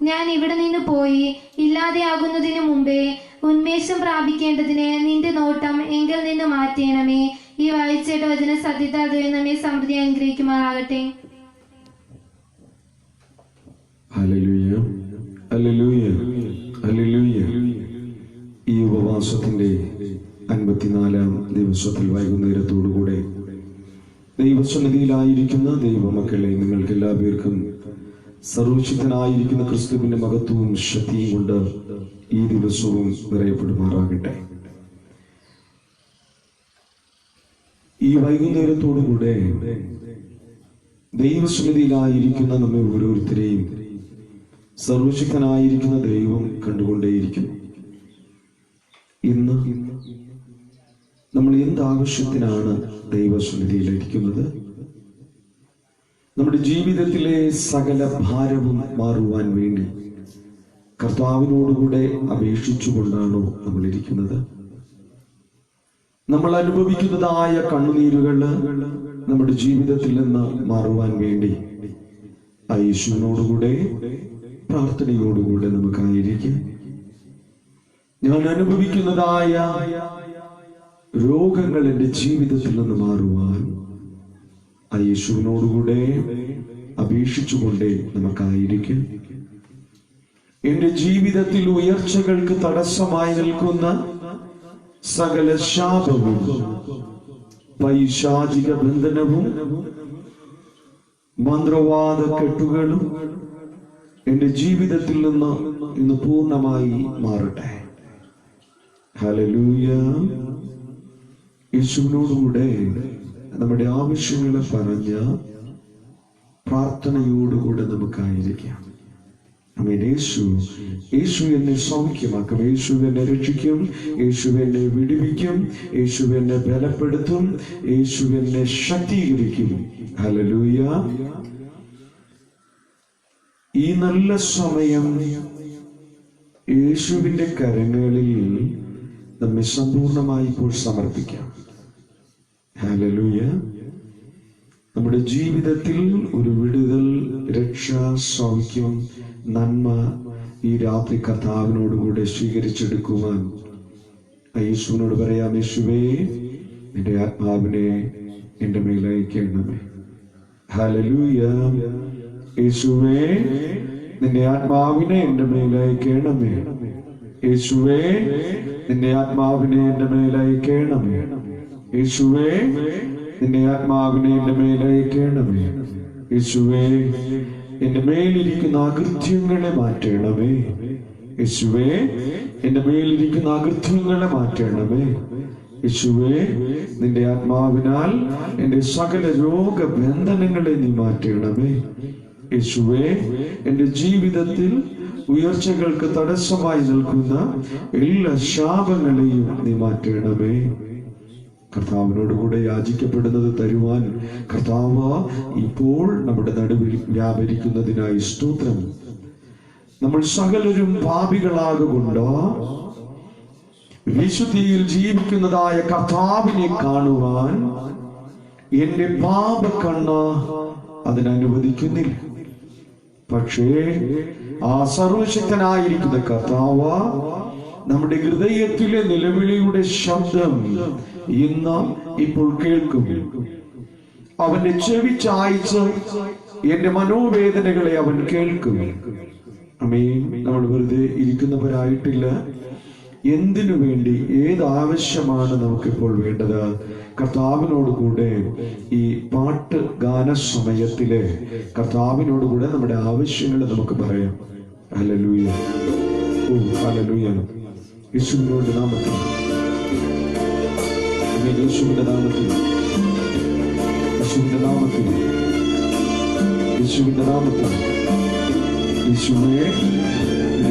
ഞാൻ ഇവിടെ നിന്ന് പോയി ഇല്ലാതെയാകുന്നതിനു മുമ്പേ ഉന്മേഷം പ്രാപിക്കേണ്ടതിന് നിന്റെ നോട്ടം എങ്കിൽ നിന്ന് മാറ്റണമേ. ഈ വായിച്ചേട്ട വചന സത്യത്താൽ ദൈവം നമ്മെ സമൃദ്ധി അനുഗ്രഹിക്കുമാറാകട്ടെ. Hallelujah, hallelujah, hallelujah. ഈ ഉപവാസത്തിന്റെ 54-ാം ദിവസത്തിൽ വൈകുന്നേരത്തോടുകൂടെ ദൈവസന്നിധിയിലായിരിക്കുന്ന ദൈവമക്കളെ, നിങ്ങൾക്ക് എല്ലാവർക്കും സർവശക്തനായിരിക്കുന്ന ക്രിസ്തുവിന്റെ മഹത്വവും ശക്തിയും കൊണ്ട് ഈ ദിവസവും നിറയപ്പെടുമാറാകട്ടെ. ഈ വൈകുന്നേരത്തോടുകൂടെ ദൈവസന്നിധിയിലായിരിക്കുന്ന നമ്മെ ഓരോരുത്തരെയും സർവശക്തനായിരിക്കുന്ന ദൈവം കണ്ടുകൊണ്ടേയിരിക്കുന്നു. ഇന്ന് നമ്മൾ എന്താവശ്യത്തിനാണ് ദൈവസന്നിധിയിലിരിക്കുന്നത്? നമ്മുടെ ജീവിതത്തിലെ സകല ഭാരവും മാറുവാൻ വേണ്ടി കർത്താവിനോടുകൂടെ അപേക്ഷിച്ചുകൊണ്ടാണോ നമ്മൾ ഇരിക്കുന്നത്? നമ്മൾ അനുഭവിക്കുന്നതായ കണ്ണുനീരുകൾ നമ്മുടെ ജീവിതത്തിൽ നിന്ന് മാറുവാൻ വേണ്ടി യേശുവിനോടുകൂടെ പ്രാർത്ഥനയോടുകൂടെ നമുക്കായിരിക്കും. ഞാൻ അനുഭവിക്കുന്നതായ രോഗങ്ങൾ എൻ്റെ ജീവിതത്തിൽ നിന്ന് മാറുവാൻ യേശുവിനോടുകൂടെ അപേക്ഷിച്ചുകൊണ്ടേ നമുക്കായിരിക്കും. എന്റെ ജീവിതത്തിൽ ഉയർച്ചകൾക്ക് തടസ്സമായി നിൽക്കുന്ന സകല ശാപവും പൈശാചിക ബന്ധനവും മന്ത്രവാദ കെട്ടുകളും എന്റെ ജീവിതത്തിൽ നിന്ന് ഇന്ന് പൂർണ്ണമായി മാറട്ടെ. ഹല്ലേലൂയ. യേശുവിനോടുകൂടെ നമ്മുടെ ആവശ്യങ്ങളെ പറഞ്ഞ പ്രാർത്ഥനയോടുകൂടെ നമുക്കായിരിക്കാം. യേശു എന്നെ സൗഖ്യമാക്കും, യേശു എന്നെ രക്ഷിക്കും, യേശു എന്നെ വിടുവിക്കും, യേശു എന്നെ ബലപ്പെടുത്തും, യേശു എന്നെ ശക്തീകരിക്കും. ഹല്ലേലൂയ. ഈ നല്ല സമയം യേശുവിന്റെ കരങ്ങളിൽ നമ്മെ സമ്പൂർണമായി ഇപ്പോൾ സമർപ്പിക്കാം. ഹല്ലേലൂയ. നമ്മുടെ ജീവിതത്തിൽ ഒരു വിടുതൽ, രക്ഷ, സൗഖ്യം, നന്മ ഈ രാത്രി കർത്താവിനോടുകൂടെ സ്വീകരിച്ചെടുക്കുവാൻ യേശുവിനോട് പറയാം. യേശുവേ, നിന്റെ ആത്മാവിനെ എന്റെ മേലയക്കണമേ. ഹല്ലേലൂയ. യേശുവേ, നിന്റെ ആത്മാവിനെ എന്റെ മേലയക്കണമേ. യേശുവേ, നിന്റെ ആത്മാവിനെ എന്റെ മേലയക്കണമേ. യേശുവേ, നിന്റെ ആത്മാവിനെ എന്റെ മേലയക്കണമേ. യേശുവേ, എന്റെ മേലിരിക്കുന്ന അകൃത്യങ്ങളെ മാറ്റണമേ. യേശുവേ, എന്റെ മേലിരിക്കുന്ന അകൃത്യങ്ങളെ മാറ്റണമേ. യേശുവേ, നിന്റെ ആത്മാവിനാൽ എന്റെ സകല രോഗബന്ധനങ്ങളെ നീ മാറ്റണമേ. യേശുവേ, എന്റെ ജീവിതത്തിൽ ഉയർച്ചകൾക്ക് തടസ്സമായി നിൽക്കുന്ന എല്ലാ ശാപങ്ങളെയും നീ മാറ്റണമേ. കർത്താവിനോടുകൂടെ യാചിക്കപ്പെടുന്നത് തരുവാൻ കർത്താവ് ഇപ്പോൾ നമ്മുടെ നടുവിൽ വ്യാപരിക്കുന്നതിനായി സ്തോത്രം. നമ്മൾ സകലരും പാപികളാകൊണ്ട് വിശുദ്ധിയിൽ ജീവിക്കുന്നതായ കർത്താവിനെ കാണുവാൻ എന്റെ പാപക്കണ്ണ് അതിനനുവദിക്കുന്നില്ല. പക്ഷേ ആ സർവശക്തനായിരിക്കുന്ന കർത്താവ് നമ്മുടെ ഹൃദയത്തിലെ നിലവിളിയുടെ ശബ്ദം ഇന്ന് ഇപ്പോൾ കേൾക്കും. അവന്റെ ചെവി ചായ്ച്ച് എന്റെ മനോവേദനകളെ അവൻ കേൾക്കും. ആമേൻ. നമ്മൾ വെറുതെ ഇരിക്കുന്നവരായിട്ടില്ല. എന്തിനു വേണ്ടി, ഏതാവശ്യമാണ് നമുക്കിപ്പോൾ വേണ്ടത്? കർത്താവിനോട് കൂടെ ഈ പാട്ട് ഗാന സമയത്തിലെ കർത്താവിനോട് കൂടെ നമ്മുടെ ആവശ്യങ്ങൾ നമുക്ക് പറയാം. ഹല്ലേലൂയ. ഓ ഹല്ലേലൂയ. യേശുവിന്റെ നാമത്തിൽ, യേശുവിന്റെ നാമത്തിൽ, യേശുവിന്റെ നാമത്തിൽ, യേശുവിന്റെ നാമത്തിൽ. യേശുവേ,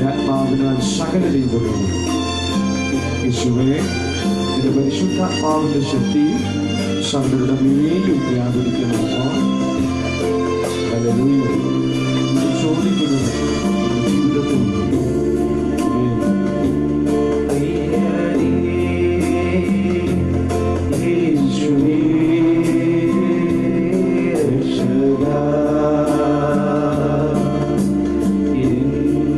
ആത്മാവിനാൽ സകലരെയും കൊടുക്കുന്നു. യേശുവേ, നിന്റെ പരിശുദ്ധാത്മാവിന്റെ ശക്തി സകലരുടെ മേലും വ്യാപരിക്കുന്നു. ഹല്ലേലൂയ. ചോദിക്കുന്നത് ജീവിതത്തിൽ in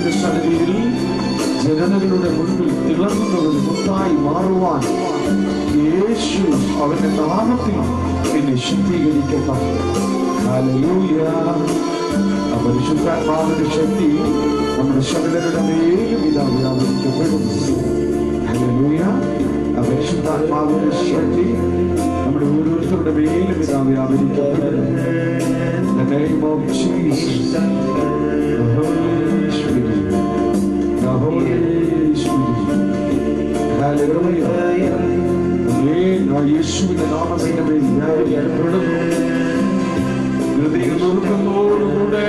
ദൈവത്തിന്റെ സന്നിധിയിൽ ജനതകളുടെ മുൻപിൽ തിളങ്ങുന്ന ഒരു മുത്തായി മാറുവാൻ യേശു അവന്റെ നാമത്തിൽ എന്നെ ശക്തീകരിക്കട്ടെ. ഹല്ലേലൂയ. പരിശുദ്ധാത്മാവിന്റെ ശക്തി നമ്മുടെ സകലരുടെ മേലും ഇതാ വ്യാപരിക്കപ്പെടുന്നു. ഹല്ലേലൂയ. പരിശുദ്ധാത്മാവിന്റെ ശക്തി നമ്മുടെ ഓരോരുത്തരുടെ മേലും ഇതാ വ്യാപരിക്കപ്പെടുന്നു. In the name of Jesus, the Holy Spirit, the Holy Spirit. Hallelujah. യേശുവിന്റെ നാമത്തിന്റെ മേൽ വ്യാപരിക്കപ്പെടുന്നു. ഹൃദയത്തോടുകൂടെ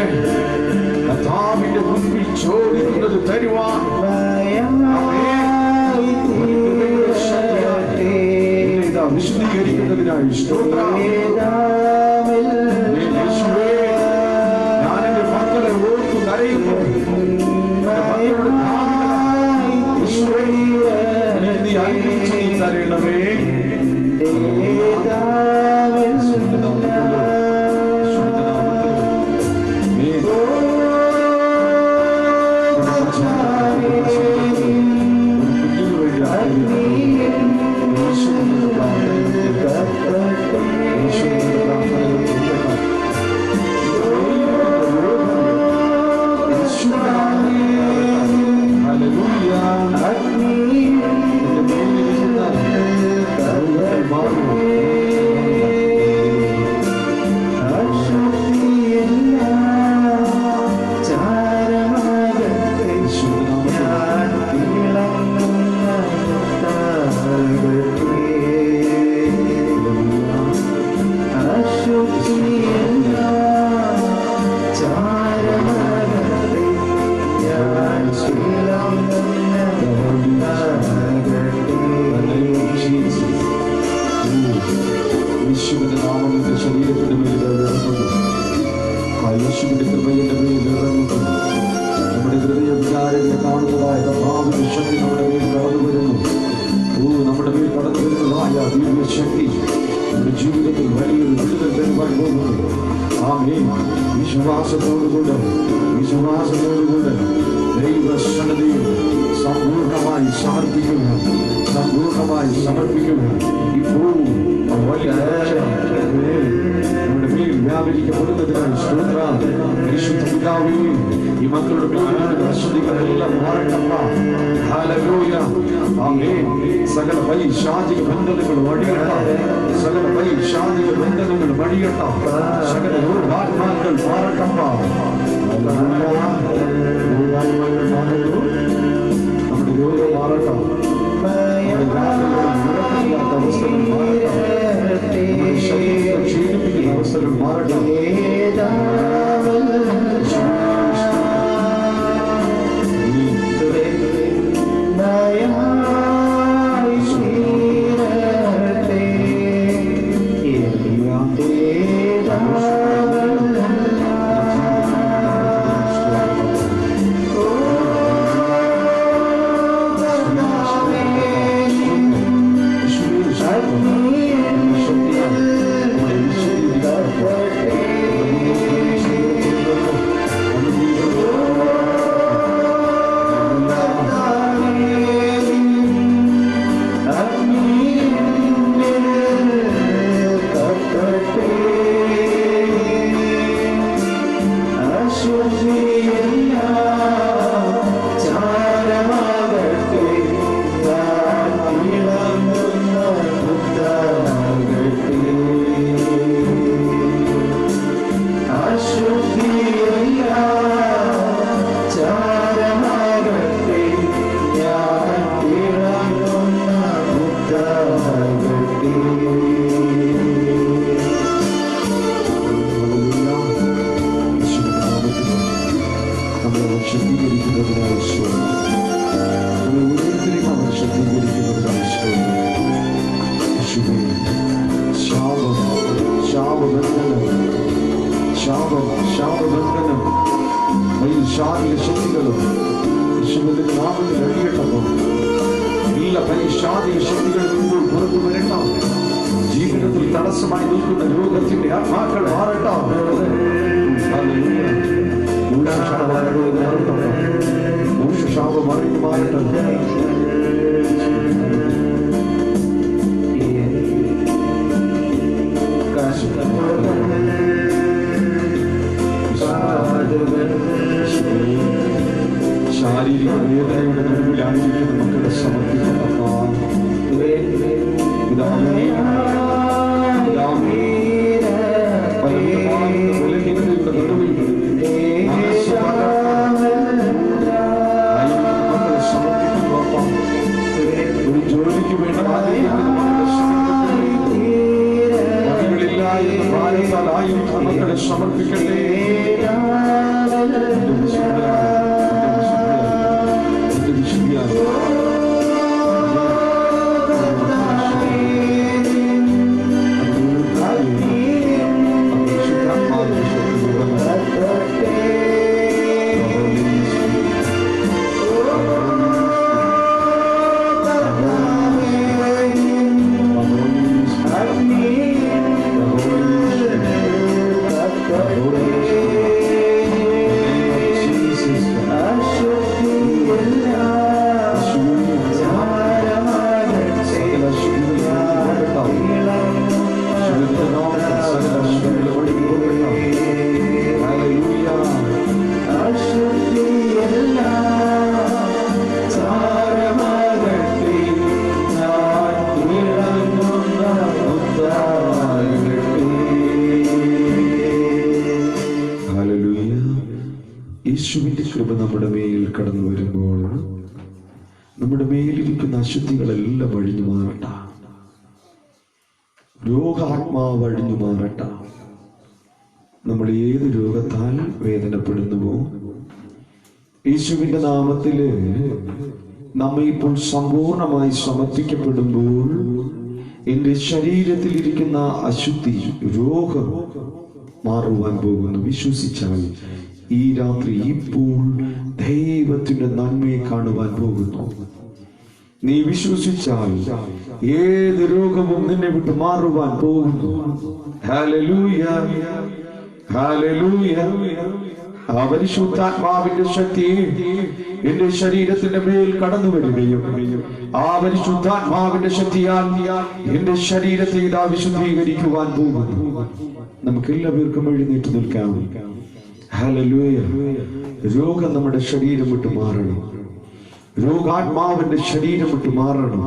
കർത്താവിന്റെ മുൻപിൽ ചോദിക്കുന്നത് തരുവാൻ വിശദീകരിക്കുന്നതിനായി സ്തോത്രം. യേശുവേ, ഞാൻ എന്റെ മക്കളെ ഓർത്തു കരയുന്നു. നീ അനുഗ്രഹിച്ചു തരണമേ. വിശ്വാസത്തോടുകൂടെ ദൈവസന്നിധിയിൽ സമ്പൂർണമായി സമർപ്പിക്കുക. ഇപ്പോൾ നമ്മുടെ മേൽ വ്യാപരിക്കപ്പെടുന്നതിനായി സ്തോത്രം. പരിശുദ്ധ പിതാവേ, ഈ മക്കളുടെ മേലുള്ള അശുദ്ധികളെല്ലാം മാറട്ടപ്പ. ഹല്ലേലൂയ. ആമേൻ. സകല പൈശാചിക ബന്ധനങ്ങൾ വഴിയട്ടെ. സകല പൈശാചിക ബന്ധനങ്ങൾ വഴിയട്ടെ. സകല രോഗാത്മാക്കൾ മാറട്ടപ്പ. നമ്മുടെ രോഗം മാറട്ടെ. അവസ്ഥകൾ മാറട്ടെ. ക്ഷീണിപ്പിക്കുന്ന അവസ്ഥകൾ മാറട്ടെ. ശാപബന്ധനം പൈശാചിക ശക്തികളും യേശുവിന്റെ നാമത്തിൽ അഴിയട്ടപ്പോൾ എല്ലാ പൈശാചിക ശക്തികളിൽ നിന്നും പുറത്തു വരേണ്ട. ജീവിതത്തിൽ തടസ്സമായി നിൽക്കുന്ന രോഗത്തിന്റെ ആത്മാക്കൾ മാറട്ടെ. കരഞ്ഞുകൊണ്ടിരിക്കുന്ന വേദനയുടെ നടുവിലായിരിക്കുന്ന മക്കളുടെ സമർപ്പിക്കുന്നപ്പോ ബലഹീനതയുടെ നടുവിൽ മക്കളെ സമർപ്പിക്കുന്നപ്പോ ഒരു ജോലിക്ക് വേണ്ടി ഭാരത്താലായും മക്കളെ സമർപ്പിക്കട്ടെ. യേശുവിന്റെ കൃപ നമ്മുടെ മേൽ കടന്നു വരുമ്പോൾ നമ്മുടെ മേലിരിക്കുന്ന അശുദ്ധികളെല്ലാം അഴിഞ്ഞു മാറട്ട, രോഗാത്മാവ് അഴിഞ്ഞു മാറട്ട. നമ്മൾ ഏത് രോഗത്താൽ വേദനപ്പെടുന്നുവോ യേശുവിന്റെ നാമത്തില് നമ്മെ ഇപ്പോൾ സമ്പൂർണമായി സമർപ്പിക്കപ്പെടുമ്പോൾ എന്റെ ശരീരത്തിൽ ഇരിക്കുന്ന അശുദ്ധി, രോഗം മാറുവാൻ പോകുന്നു. വിശ്വസിച്ചാൽ ഈ രാത്രി ഇപ്പോൾ ദൈവത്തിന്റെ നന്മയെ കാണുവാൻ പോകുന്നു. നീ വിശ്വസിച്ചാൽ ഏത് രോഗവും നിന്നെ വിട്ട് മാറുവാൻ പോകുന്നു. Hallelujah, hallelujah. ആ പരിശുദ്ധാത്മാവിന്റെ ശക്തി എന്റെ ശരീരത്തിന്റെ മേൽ കടന്നു വരികയും ആ പരിശുദ്ധാത്മാവിന്റെ ശക്തിയാൽ എന്റെ ശരീരത്തെ ഇതാ വിശുദ്ധീകരിക്കുവാൻ പോകുന്നു. നമുക്ക് എല്ലാവർക്കും എഴുന്നേറ്റ് നിൽക്കാം. ഹല്ലേലൂയ. രോഗം നമ്മുടെ ശരീരം വിട്ട് മാറണം, രോഗാത്മാവിന്റെ ശരീരം വിട്ട് മാറണം.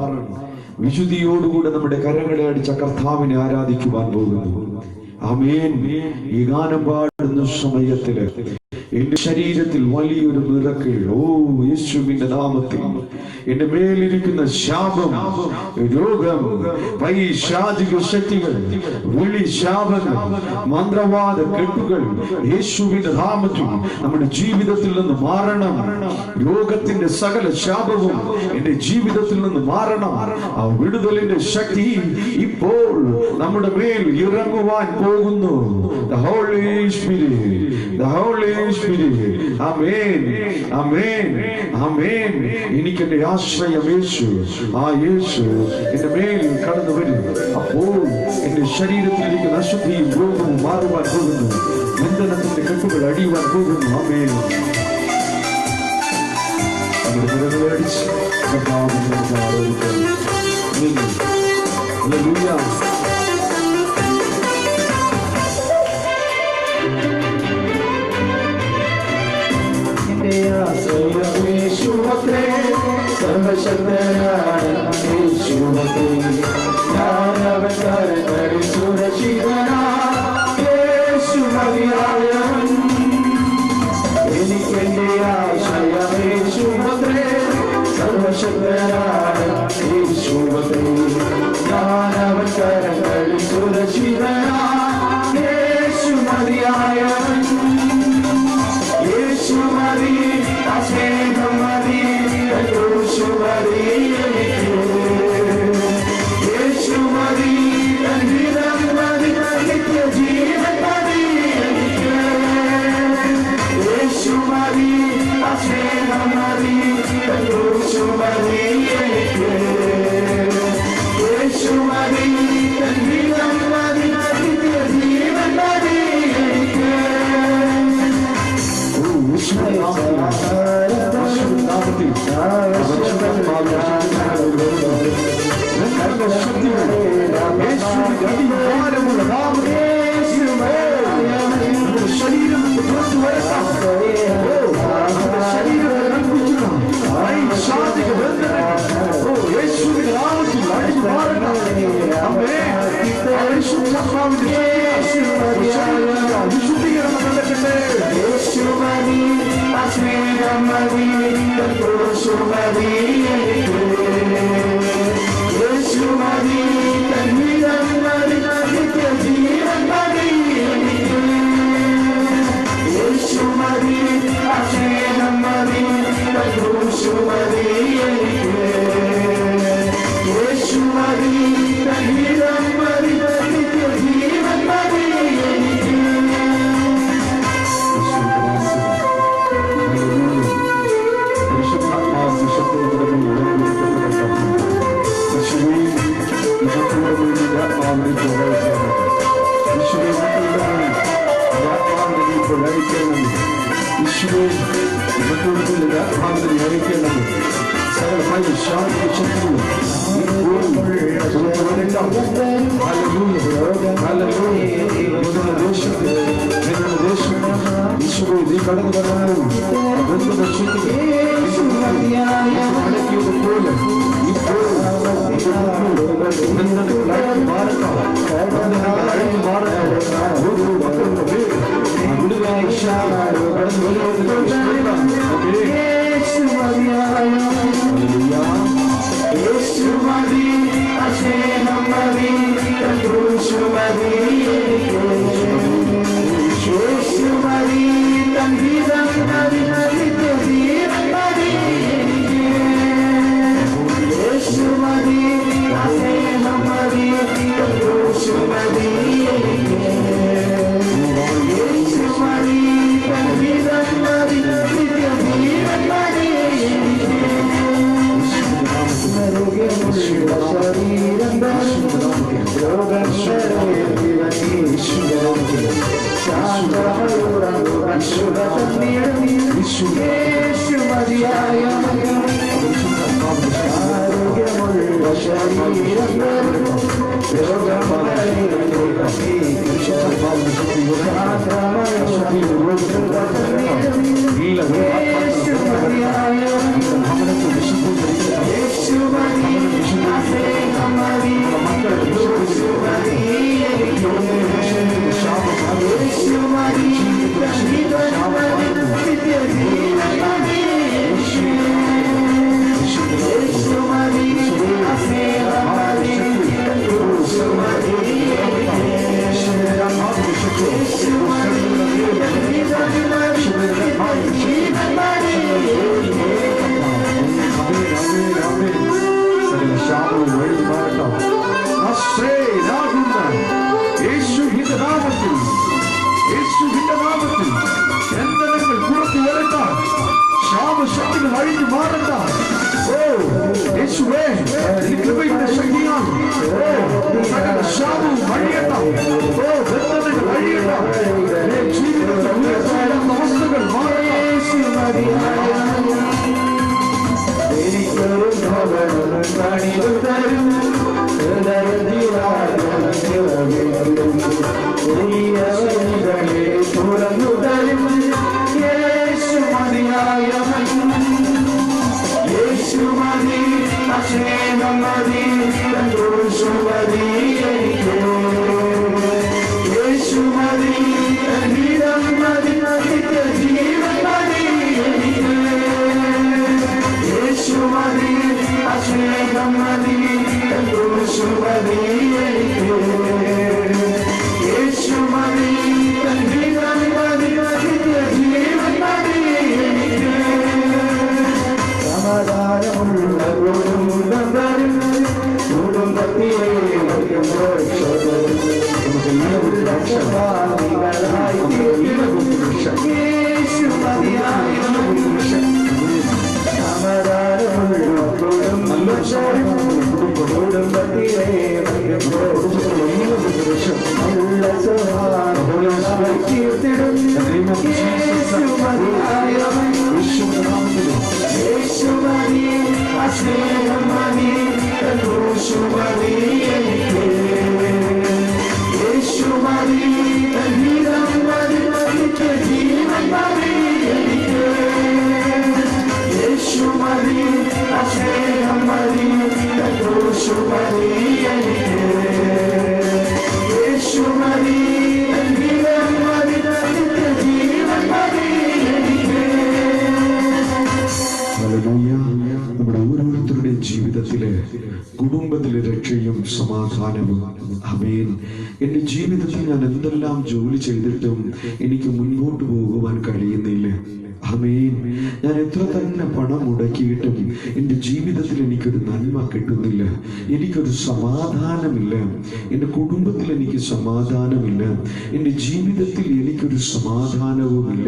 വിശുദ്ധിയോടുകൂടെ നമ്മുടെ കരങ്ങളെ അടിച്ച കർത്താവിനെ ആരാധിക്കുവാൻ പോകുന്നു. ആമേൻ. ഈ ഗാനം പാടുന്ന സമയത്തില് എന്റെ ശരീരത്തിൽ വലിയൊരു മിറക്കിൾ, ഓ യേശുവിന്റെ നാമത്തിൽ എന്റെ മേലിരിക്കുന്ന ശാപം, രോഗം, പൈശാചിക ശക്തികൾ, വിളി ശാപങ്ങൾ, മന്ത്രവാദ കെട്ടുകൾ യേശുവിന്റെ നാമത്തിൽ നമ്മുടെ ജീവിതത്തിൽ നിന്ന് മാറണം. രോഗത്തിന്റെ സകല ശാപവും എന്റെ ജീവിതത്തിൽ നിന്ന് മാറണം. ആ വിടുതലിന്റെ ശക്തി ഇപ്പോൾ നമ്മുടെ മേൽ ഇറങ്ങുവാൻ പോകുന്നു. The Holy Spirit, the Holy Spirit. Amen, amen, amen. എനിക്ക് എന്റെ ആശ്രയം യേശു. ആ യേശു എന്റെ മേൽ കടന്നു വരും. അപ്പോൾ എന്റെ ശരീരത്തിലിരിക്കുന്ന അശുദ്ധിയും രോഗവും മാറുവാൻ പോകുന്നു. ബന്ധനത്തിന്റെ കെട്ടുകൾ അടിയുവാൻ പോകുന്നു. ആമേൻ. ഹല്ലേലൂയ. യേശുവത്രേ സർവശക്തനായ യേശുവത്രേ, ഞാനവൻ കരങ്ങളിൽ സുരക്ഷിതനായ യേശു മതിയായവൻ. എനിക്കെന്റെ ആശ്രയം യേശുവത്രേ സർവശക്തനായ യേശുവത്രേ, ഞാനവൻ കരങ്ങളിൽ സുരക്ഷിതനായ യേശു മതിയായവൻ. യേശു മതി, സ്നേഹം മതി, യേശു മതി എനിക്ക്. യേശു മതി, ഹിതം മതി, നിത്യജീവൻ മതി എനിക്ക്. യേശു മതി, സ്നേഹം മതി, യേശു മതി എനിക്ക്. യേശു മതി, ഹിതം മതി, നിത്യജീവൻ മതി എനിക്ക്. യേശുവിന്റെ നാമത്തിൽ മതി ക്രൂശു മതി യേശു മതി തന്നിടം മതി നിത്യജീവൻ മതി യേശു മതി അക്ഷയം മതി ക്രൂശു മതി യേശു മതി തന്നിടം മതി നിത്യജീവൻ മതി കുടുംബത്തിലെ രക്ഷയും സമാധാനവും. ആമേൻ. എൻ്റെ ജീവിതത്തിൽ ഞാൻ എന്തെല്ലാം ജോലി ചെയ്തിട്ടും എനിക്ക് മുൻപോട്ട് പോകുവാൻ കഴിയുന്നില്ല. ആമേൻ. ഞാൻ എത്ര തന്നെ പണം മുടക്കിയിട്ടും എൻ്റെ ജീവിതത്തിൽ എനിക്കൊരു നന്മ കിട്ടുന്നില്ല. എനിക്കൊരു സമാധാനമില്ല. എൻ്റെ കുടുംബത്തിൽ എനിക്ക് സമാധാനമില്ല. എൻ്റെ ജീവിതത്തിൽ എനിക്കൊരു സമാധാനവുമില്ല.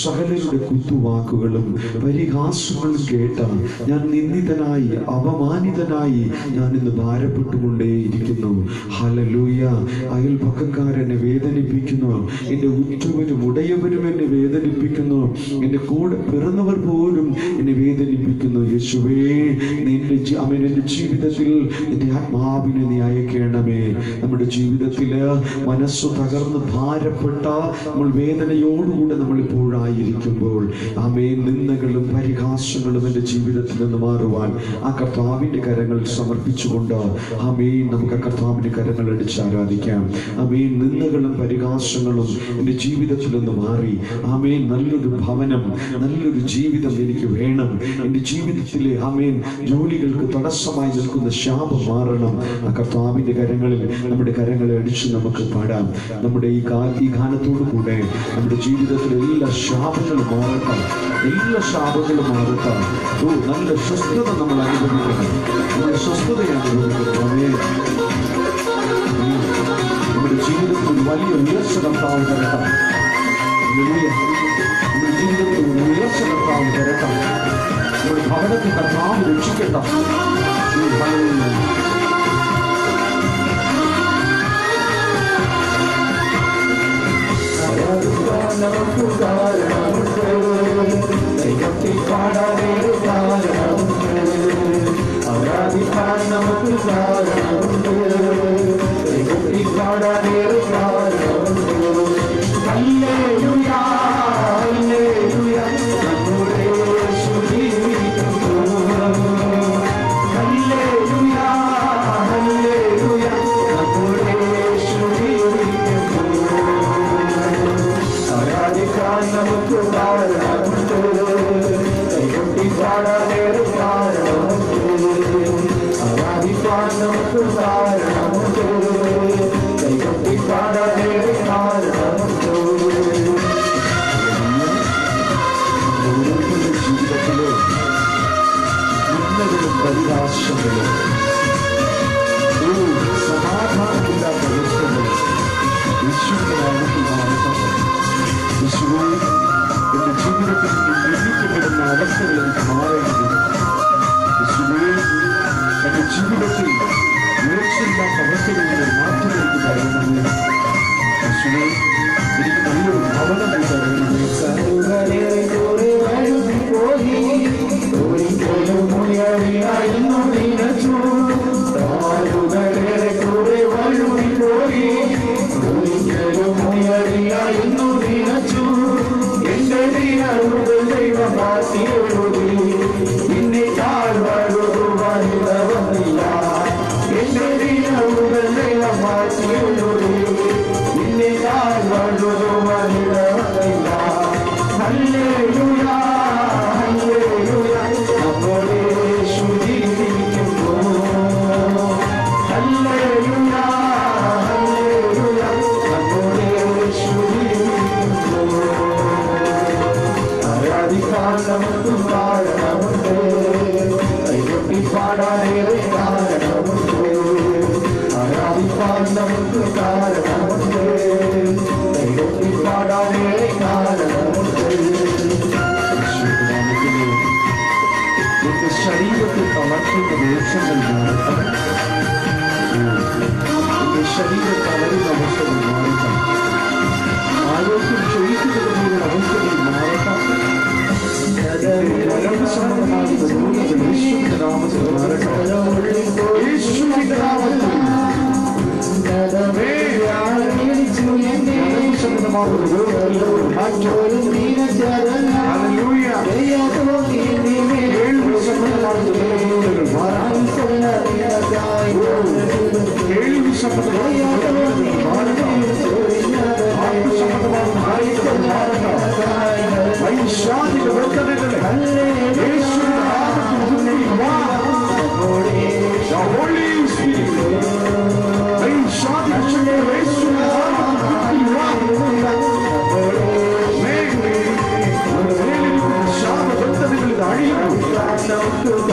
സകലരുടെ കുത്തുവാക്കുകളും പരിഹാസങ്ങളും കേട്ട ഞാൻ നിന്ദിതനായി അപമാനിതനായി ഞാൻ ഇന്ന് ഭാരപ്പെട്ടുകൊണ്ടേയിരിക്കുന്നു. ഹല്ലേലൂയ. അയൽപക്കക്കാരെന്നെ വേദനിപ്പിക്കുന്നു. എൻ്റെ ഉറ്റവരും ഉടയവരും എന്നെ വേദനിപ്പിക്കുന്നു. എൻ്റെ കൂടെ പിറന്നവർ പോലും എന്നെ വേദനിപ്പിക്കുന്നു. യേശുവേ, എൻ്റെ ജീവിതത്തിൽ എൻ്റെ ആത്മാവിനെ നീ അയക്കണമേ. നമ്മുടെ ജീവിതത്തിൽ മനസ്സു തകർന്ന് ഭാരപ്പെട്ട നമ്മൾ വേദനയോടുകൂടെ നമ്മൾ ഇപ്പോഴായിരിക്കുമ്പോൾ ആമേൻ, നിന്ദകളും പരിഹാസങ്ങളും എൻ്റെ ജീവിതത്തിൽ നിന്ന് മാറുവാൻ ആ കർത്താവിൻ്റെ കരങ്ങൾ സമർപ്പിച്ചുകൊണ്ട് ആമേൻ, നമുക്ക് ആ കർത്താവിൻ്റെ കരങ്ങൾ അടിച്ച് ആരാധിക്കാം. ആമേൻ. നിന്ദകളും പരിഹാസങ്ങളും എൻ്റെ ജീവിതത്തിൽ നിന്ന് മാറി ആമേൻ, നല്ലൊരു ഭവനം, നല്ലൊരു ജീവിതം എനിക്ക് വേണം. എൻ്റെ ജീവിതത്തിലെ ആമേൻ ജോലികൾക്ക് തടസ്സമായി നിൽക്കുന്ന ശാപം മാറണം. ആ കർത്താവിൻ്റെ കരങ്ങളിൽ നമ്മുടെ കരങ്ങളെ അടിച്ച് നമുക്ക് പാടാം. നമ്മുടെ ഈ ഗാനത്തോടു കൂടെ നമ്മുടെ ജീവിതത്തിലെ എല്ലാ ശാപങ്ങളും മാറട്ടെ. എല്ലാ ശാപങ്ങളും മാറട്ടെ. നല്ല സ്വസ്ഥത നമ്മൾ അനുഭവിക്കണം. നമ്മുടെ സ്വസ്ഥത അനുഭവിക്കണം. നമ്മുടെ ജീവിതത്തിൽ വലിയ ഉയർച്ച കർത്താവ് തരട്ടെ. നമ്മുടെ ജീവിതത്തിൽ ഉയർച്ച കർത്താവ് തരട്ടെ. നമ്മുടെ ഭവനത്തിൽ കർത്താവ് രക്ഷിക്കട്ടെ. നമുക്ക് കാരണമുണ്ട്, ദൈവത്തിൽ പാടാനേറെ കാരണമുണ്ട്. ആരാധിക്കാൻ നമുക്ക് കാരണമുണ്ട്, ദൈവത്തിൽ പാടാനേറെ കാരണമുണ്ട്. ഹല്ലേലൂയ, ഹല്ലേലൂയ, നമ്മുടെ യേശു ജീവിക്കുന്നു. ഹല്ലേലൂയ, ഹല്ലേലൂയ, നമ്മുടെ യേശു ജീവിക്കുന്നു. ആരാധിക്കാൻ നമുക്ക് കാരണമുണ്ട്, ദൈവത്തിൽ പാടാനേറെ കാരണമുണ്ട്. ആരാധിക്കാൻ നമുക്ക് കാരണമുണ്ട്, ദൈവത്തിൽ പാടാനേറെ കാരണമുണ്ട്. ജീവിതത്തിലെ നിന്ദകളും പരിഹാസങ്ങളും സമാധാനമില്ലാത്ത അവസ്ഥകൾ യേശുവിന്റെ നാമത്തിൽ മാറട്ടെ. യേശുവേ, എന്റെ ജീവിതത്തിൽ നിന്ദിക്കപ്പെടുന്ന അവസ്ഥകൾ എനിക്ക് മാറേണ്ടത്. യേശുവേ, എന്റെ ജീവിതത്തിൽ ഉയർച്ചയില്ലാത്ത അവസ്ഥകളിൽ മാറ്റം എനിക്ക് തരണമേ. യേശുവേ, എനിക്ക് നല്ലൊരു ഭവനം തരണമേ. ശരീരത്തിൽ തളർത്തുന്ന ദോഷങ്ങൾ മാറട്ടെ. എന്റെ ശരീരം തളരുന്ന അവസ്ഥകൾ മാറട്ടെ. ആരോഗ്യം ക്ഷയിക്കുന്നതിനുള്ള അവസ്ഥകൾ മാറട്ടെ. സംബന്ധമാകുന്ന രോഗങ്ങൾ യേശുവിന്റെ നാമത്തിൽ മാറട്ടെ. യേശുവിന്റെ നാമത്തിൽ സംബന്ധമാകുന്ന രോഗങ്ങൾ മാറ്റം. ഹല്ലേലൂയ. കേൾവി സംബന്ധമായ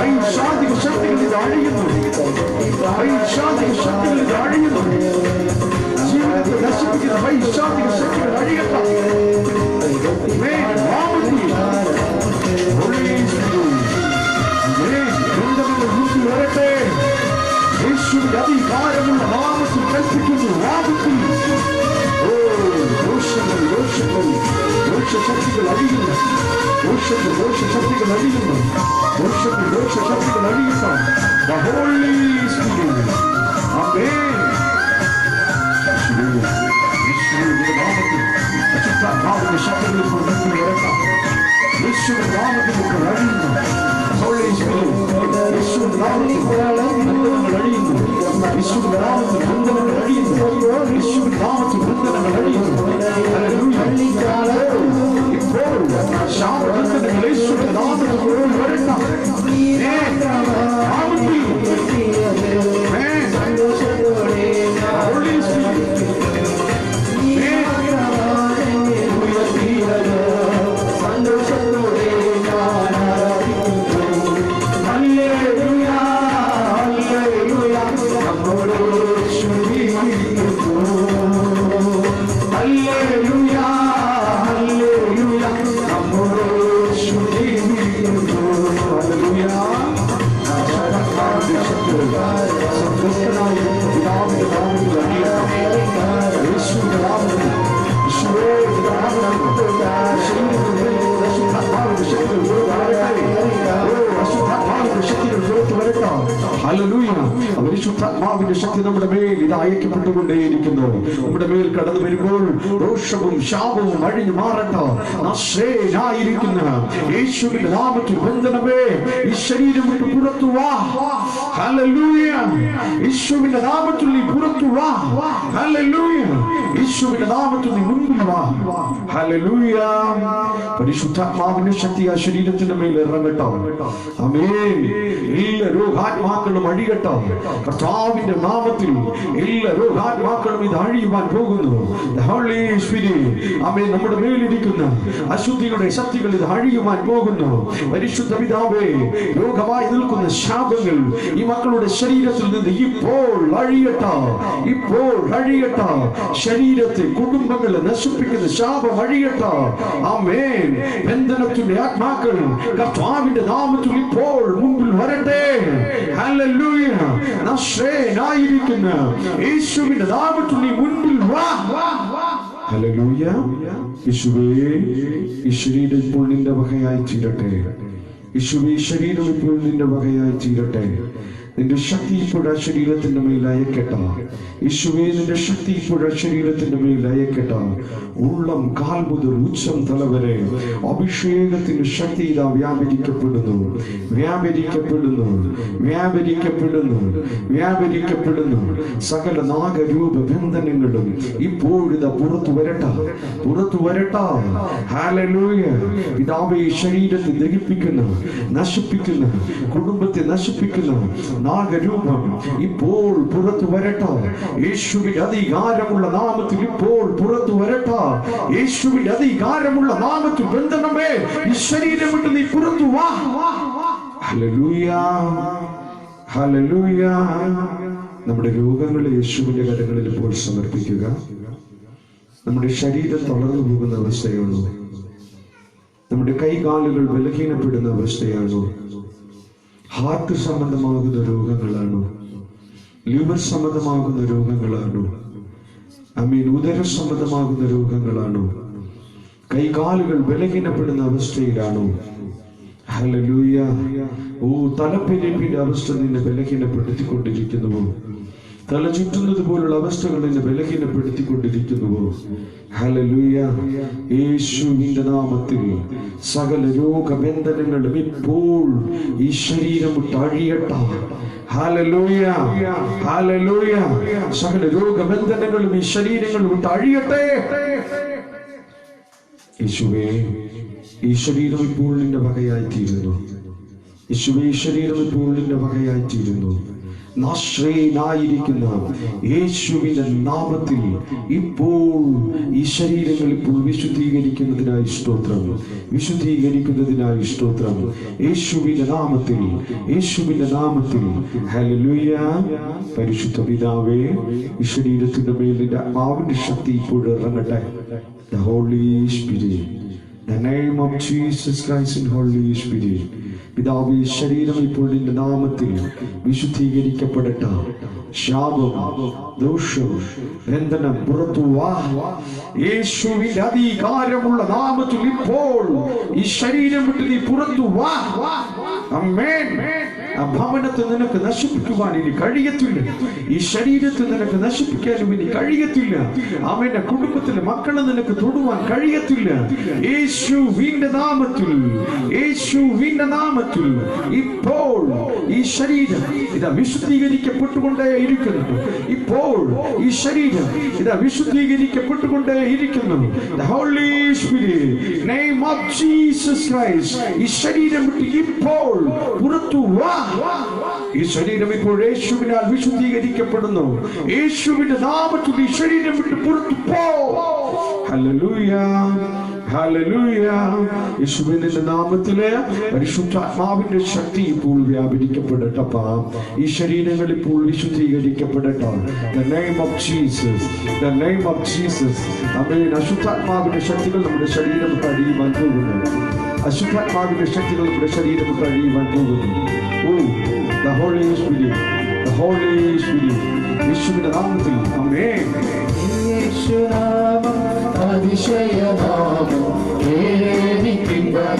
പൈശാചിക ശക്തികൾ ഇത് അഴിയുന്നു. പൈശാചിക ശക്തികൾ ഇത് അഴിയുന്നു. ജീവിതത്തെ നശിപ്പിക്കുന്ന പൈശാചിക ശക്തികൾ അഴിയട്ടെ. വരട്ടെ. യേശുവിന്റെ അധികാരമുള്ള നാമത്തിൽ കൽപ്പിക്കുന്നു. നാമത്തിൽ ദോഷശക്തികൾ അഴിയുന്നു. ദോഷശക്തികൾ അഴിയുന്നു. ദോഷശക്തികൾ അഴിയുന്നു. The Holy Spirit. Amen. യേശുവിന്റെ നാമത്തിൽ അശുദ്ധാത്മാവിന്റെ ശക്തികൾ പുറത്തു വരട്ടെ. യേശുവിന്റെ നാമത്തിൽ അഴിയുന്നു. Holy Spirit. യേശുവിന്റെ നാമത്തിൽ ബന്ധനങ്ങൾ അഴിയുന്നു. യേശുവിന്റെ നാമത്തിൽ ബന്ധനങ്ങൾ അഴിയുന്നു. യേശുവിന്റെ നാമത്തിൽ ബന്ധനങ്ങൾ അഴിയുന്നു. ഇപ്പോൾ ശാപബന്ധനങ്ങൾ യേശുവിന്റെ നാമത്തിൽ വരട്ടെ. Holy Spirit. പരിശുദ്ധാത്മാവിന്റെ ശക്തി നമ്മുടെ മേൽ ഇത് അയക്കപ്പെട്ടുകൊണ്ടേയിരിക്കുന്നു. നമ്മുടെ മേൽ കടന്നു വരുമ്പോൾ ദോഷവും ശാപവും അഴിഞ്ഞു മാറട്ടെ. നശ്വരനായിരിക്കുന്ന യേശുവിന്റെ നാമത്തിൽ ബന്ധനമേ ഈ ശരീരം വിട്ട് പുറത്തു വാ. ഹല്ലേലൂയ. യേശുവിന്റെ നാമത്തിൽ നീ പുറത്തു വാ. ഹല്ലേലൂയ. യേശുവിന്റെ നാമത്തിൽ നീ മുൻപിൽ വാ. ഹല്ലേലൂയ. പരിശുദ്ധാത്മാവിന്റെ ശക്തി ആ ശരീരത്തിന്റെ മേൽ ഇറങ്ങട്ടെ. ആമേൻ. എല്ലാ രോഗാത്മാക്കളും അഴിയട്ടെ. കർത്താവിന്റെ നാമത്തിൽ എല്ലാ രോഗാത്മാക്കളും ഇത് അഴിയുവാൻ പോകുന്നു. Holy spirit. ആമേൻ. നമ്മുടെ മേലിരിക്കുന്ന അശുദ്ധിയുടെ ശക്തികൾ ഇത് അഴിയുവാൻ പോകുന്നു. പരിശുദ്ധ പിതാവേ, രോഗമായി നിൽക്കുന്ന ശാപങ്ങൾ ഈ മക്കളുടെ ശരീരത്തിൽ നിന്ന് ഇപ്പോൾ അഴിയട്ടെ. ഇപ്പോൾ അഴിയട്ടെ. ശരീരത്തെ കുടുംബങ്ങളെ നശിപ്പിക്കുന്ന ശാപം അഴിയട്ടെ. ആമേൻ. ബന്ധനത്തിന്റെ ആത്മാക്കൾ കർത്താവിന്റെ നാമത്തിൽ ഇപ്പോൾ മുമ്പിൽ വരട്ടെ. ഹല്ലേലൂയ. നശ്വരനായിരിക്കുന്ന യേശുവിന്റെ നാമത്തിൽ നീ മുൻപിൽ വാ. ഹല്ലേലൂയ. യേശുവേ, ഈ ശരീരം ഇപ്പോൾ നിന്റെ വകയായി തീരട്ടെ. യേശുവേ, ഈ ശരീരം ഇപ്പോൾ നിന്റെ വകയായി തീരട്ടെ. നിന്റെ ശക്തി ഇപ്പോൾ ആ ശരീരത്തിന്റെ മേൽ അയക്കട്ടെ. യേശുവേ, നിന്റെ ശക്തി ഇപ്പോൾ ആ ശരീരത്തിന്റെ മേൽ അയക്കട്ടെ. ഉള്ളം കാൽ മുതൽ ഉച്ചം തലവരെ അഭിഷേകത്തിന്റെ ശക്തി ഇതാ വ്യാപരിക്കപ്പെടുന്നു. വ്യാപരിക്കപ്പെടുന്നു. വ്യാപരിക്കപ്പെടുന്നു. വ്യാപരിക്കപ്പെടുന്നു. സകല നാഗരൂപ ബന്ധനങ്ങളും ഇപ്പോഴിതാ പുറത്തു വരട്ടെ. പുറത്തു വരട്ടെ. ഹല്ലേലൂയ. പിതാവേ, ഈ ശരീരത്തെ ദഹിപ്പിക്കുന്ന, നശിപ്പിക്കുന്ന, കുടുംബത്തെ നശിപ്പിക്കുന്ന നാഗരൂപം ഇപ്പോൾ പുറത്തു വരട്ടെ. യേശുവിന്റെ അധികാരമുള്ള നാമത്തിൽ ഇപ്പോൾ പുറത്തു വരട്ടെ. യേശുവിന്റെ അധികാരമുള്ള നാമത്തിൽ ബന്ധനമേ ഈ ശരീരം വിട്ട് നീ പുറത്തു വാ. ഹല്ലേലൂയ. ഹല്ലേലൂയ. നമ്മുടെ രോഗങ്ങളെ യേശുവിന്റെ കരങ്ങളിൽ ഇപ്പോൾ സമർപ്പിക്കുക. നമ്മുടെ ശരീരം തളർന്നു പോകുന്ന അവസ്ഥയാണോ? നമ്മുടെ കൈകാലുകൾ ബലഹീനപ്പെടുന്ന അവസ്ഥയാണോ? ഹാർട്ട് സംബന്ധമാകുന്ന രോഗങ്ങളാണോ? ലിവർ സംബന്ധമാകുന്ന രോഗങ്ങളാണോ? ആമേൻ. ഉദര സംബന്ധമാകുന്ന രോഗങ്ങളാണോ? കൈകാലുകൾ ബലഹീനപ്പെടുന്ന അവസ്ഥയിലാണോ? ഹല്ലേലൂയ. ഓ, തലപ്പെരിപ്പിന്റെ അവസ്ഥ നിന്നെ ബലഹീനപ്പെടുത്തിക്കൊണ്ടിരിക്കുന്നുവോ? തല ചുറ്റുന്നത് പോലുള്ള അവസ്ഥകൾ നിന്നെ ബലഹീനപ്പെടുത്തിക്കൊണ്ടിരിക്കുന്നുവോ? ഹല്ലേലൂയ. യേശുവിന്റെ നാമത്തിൽ സകല രോഗബന്ധനങ്ങളും ഇപ്പോൾ ഈ ശരീരം വിട്ട് അഴിയട്ടെ. ഹല്ലേലൂയ. ഹല്ലേലൂയ. സകല രോഗബന്ധനങ്ങളും ഈ ശരീരങ്ങൾ വിട്ട് അഴിയട്ടെ. യേശുവേ, ഈ ശരീരം ഇപ്പോൾ നിന്റെ വകയായി തീരുന്നു. യേശുവേ, ഈ ശരീരം ഇപ്പോൾ നിന്റെ വകയായി തീരുന്നു. നാശ്രയനായിരിക്കുന്ന യേശുവിന്റെ നാമത്തിൽ ഇപ്പോൾ ഈ ശരീരങ്ങൾ ഇപ്പോൾ വിശുദ്ധീകരിക്കുന്നതിനായി സ്തോത്രം, വിശുദ്ധീകരിക്കുന്നതിനായി സ്തോത്രം. യേശുവിന്റെ നാമത്തിൽ, യേശുവിന്റെ നാമത്തിൽ. ഹല്ലേലൂയ. പരിശുദ്ധ പിതാവേ, ഈ ശരീരത്തിന്റെ മേലിന്റെ ആത്മാവിന്റെ ശക്തി ഇപ്പോൾ ഇറങ്ങട്ടെ. The Holy Spirit, the name of Jesus Christ and Holy Spirit. പിതാവേ, ശരീരം ഇപ്പോൾ നിന്റെ നാമത്തിൽ വിശുദ്ധീകരിക്കപ്പെടട്ടെ. ശാപം, ദോഷം, ബന്ധനം പുറത്തു വാ. യേശുവിന്റെ അധികാരമുള്ള നാമത്തിൽ ഇപ്പോൾ ഈ ശരീരം വിട്ട് നീ പുറത്തു വാ. ആമേൻ. ആ ഭവനത്തെ നിനക്ക് നശിപ്പിക്കുവാൻ ഇനി കഴിയത്തില്ല. ഈ ശരീരത്തെ നിനക്ക് നശിപ്പിക്കാനും ഇനി കഴിയത്തില്ല. അവന്റെ കുടുംബത്തിലെ മക്കളെ നിനക്ക് തൊടുവാൻ കഴിയത്തില്ല. യേശുവിന്റെ നാമത്തിൽ, യേശുവിന്റെ നാമത്തിൽ ഇപ്പോൾ ഈ ശരീരം ഇതാ വിശുദ്ധീകരിക്കപ്പെട്ടുകൊണ്ടേ ഇരിക്കുന്നു. ഇപ്പോൾ ഈ ശരീരം ഇതാ വിശുദ്ധീകരിക്കപ്പെട്ടുകൊണ്ടേ ഇരിക്കുന്നു. The Holy Spirit, name of Jesus Christ, ഈ ശരീരം വിട്ട് ഇപ്പോൾ പുറത്തു വാ. ഈ ശരീരം ഇപ്പോൾ യേശുവിനാൽ വിശുദ്ധീകരിക്കപ്പെടുന്നു. യേശുവിന്റെ നാമത്തിൽ ഈ ശരീരം വിട്ട് പുറത്തു പോ. Hallelujah, hallelujah. യേശുവിന്റെ നാമത്തിലെ പരിശുദ്ധാത്മാവിന്റെ ശക്തി ഇപ്പോൾ വ്യാപരിക്കപ്പെടട്ടപ്പ. ഈ ശരീരങ്ങൾ ഇപ്പോൾ വിശുദ്ധീകരിക്കപ്പെടട്ടെ. The name of Jesus, the name of Jesus. ആമേൻ. അശുദ്ധാത്മാവിന്റെ ശക്തികൾ നമ്മുടെ ശരീരം കഴിയുവാൻ പോകുന്നു. അശുദ്ധാത്മാവിന്റെ ശക്തികൾ നമ്മുടെ ശരീരം കഴിയുവാൻ പോകുന്നു. The Holy Spirit, the Holy Spirit. യേശുവിന്റെ നാമത്തിൽ. ആമേൻ. യേശുനാമം അതിശയനാമം, ഏഴേനിക്കിമ്പനാമം.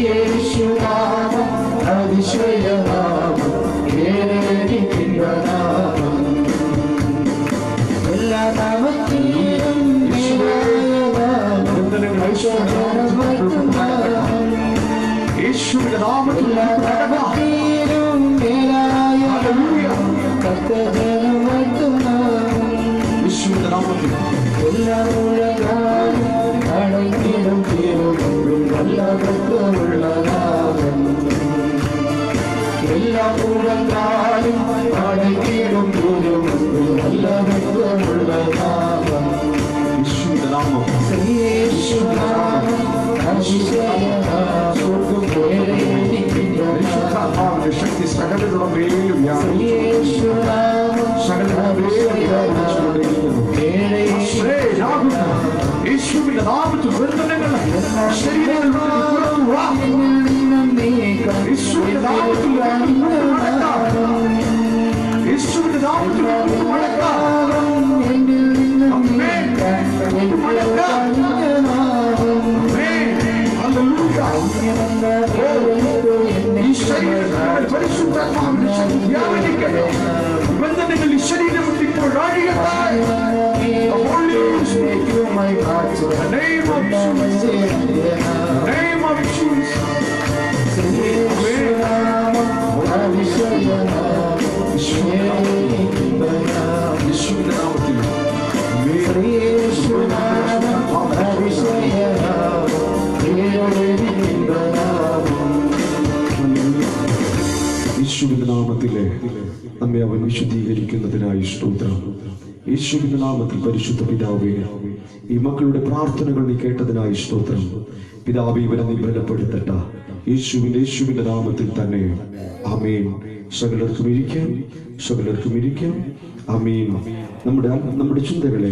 യേശുനാമം അതിശയനാമം, ഏഴേനിക്കിമ്പനാമം. എല്ലാ നാമത്തിലും യേശുവിന്റെ നാമത്തിൽ യേശുവിന്റെ നാമത്തിൽ എല്ലാ മുഴങ്ങാനും അടങ്ങിടും തീരും നല്ല ഭക്തമുള്ള നാമം. എല്ലാ മുഴങ്ങാനും അടങ്ങിടും തീരും നല്ല ഭക്തമുള്ള നാമം. യേശുവിന്റെ നാമം. യേശുനാമം അതിശയനാമം, പരിശുദ്ധാത്മാവിന്റെ ശക്തി സകലരുടെ മേലും യേശുനാമം യേശുവിന്റെ നാമത്തിൽ ബന്ധനങ്ങൾ ശരീരത്തിൽ പുറത്തു വാ. യേശുവിന്റെ നാമത്തിൽ യേശുവിന്റെ നാമത്തിൽ ഈ ശരീരത്തിൽ പരിശുദ്ധാത്മാവിന്റെ ശക്തി വ്യാപരിക്കട്ടെ. ബന്ധനങ്ങൾ ഈ ശരീരം ഇപ്പോൾ അഴിയട്ടെ. The Holy Spirit, the name of Jesus, the name of Jesus. യേശുവിന്റെ നാമത്തിൽ യേശുവിന്റെ നാമത്തിലെ നമ്മെ അവൻ വിശുദ്ധീകരിക്കുന്നതിനായി സ്തോത്രം. യേശുവിന്റെ നാമത്തിൽ പരിശുദ്ധ പിതാവേ, ഈ മക്കളുടെ പ്രാർത്ഥനകൾ നീ കേട്ടതിനായി സ്തോത്രം. പിതാവേ, ഇവരെ നീ ബലപ്പെടുത്തട്ടെ. യേശുവിന്റെ നാമത്തിൽ തന്നെ. ആമേൻ. സകലർക്കും ഇരിക്കാം, സകലർക്കും ഇരിക്കാം. ആമേൻ. നമ്മുടെ ചിന്തകളെ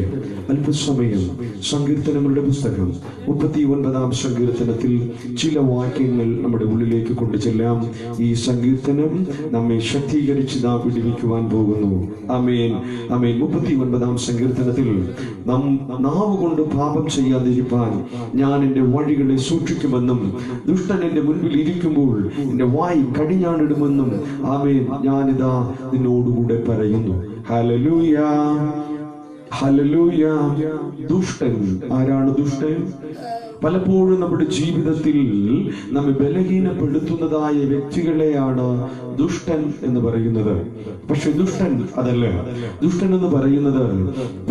അല്പസമയം സങ്കീർത്തനങ്ങളുടെ പുസ്തകം 39-ാം സങ്കീർത്തനത്തിൽ ചില വാക്യങ്ങൾ നമ്മുടെ ഉള്ളിലേക്ക് കൊണ്ടുചെല്ലാം. ഈ സങ്കീർത്തനം നമ്മെ ശക്തീകരിച്ച് നാം വിടുവിക്കുവാൻ പോകുന്നു. ആമേൻ, ആമേൻ. 39-ാം സങ്കീർത്തനത്തിൽ നാവ് കൊണ്ട് പാപം ചെയ്യാതിരിപ്പാൻ ഞാൻ എന്റെ വഴികളെ സൂക്ഷിക്കുമെന്നും ദുഷ്ടൻ എന്റെ മുൻപിൽ ഇരിക്കുമ്പോൾ എന്റെ വായി കടിഞ്ഞാണിടുമെന്നും ആമേൻ ഞാനിതാ നിന്നോടുകൂടെ പറയുന്നു. Hallelujah, hallelujah. ദുഷ്ടൻ ആരാണ്? ദുഷ്ടൻ പലപ്പോഴും നമ്മുടെ ജീവിതത്തിൽ നമ്മെ ബലഹീനപ്പെടുത്തുന്നതായ വ്യക്തികളെയാണ് ദുഷ്ടൻ എന്ന് പറയുന്നത്. പക്ഷെ ദുഷ്ടൻ അതല്ല. ദുഷ്ടൻ എന്ന് പറയുന്നത്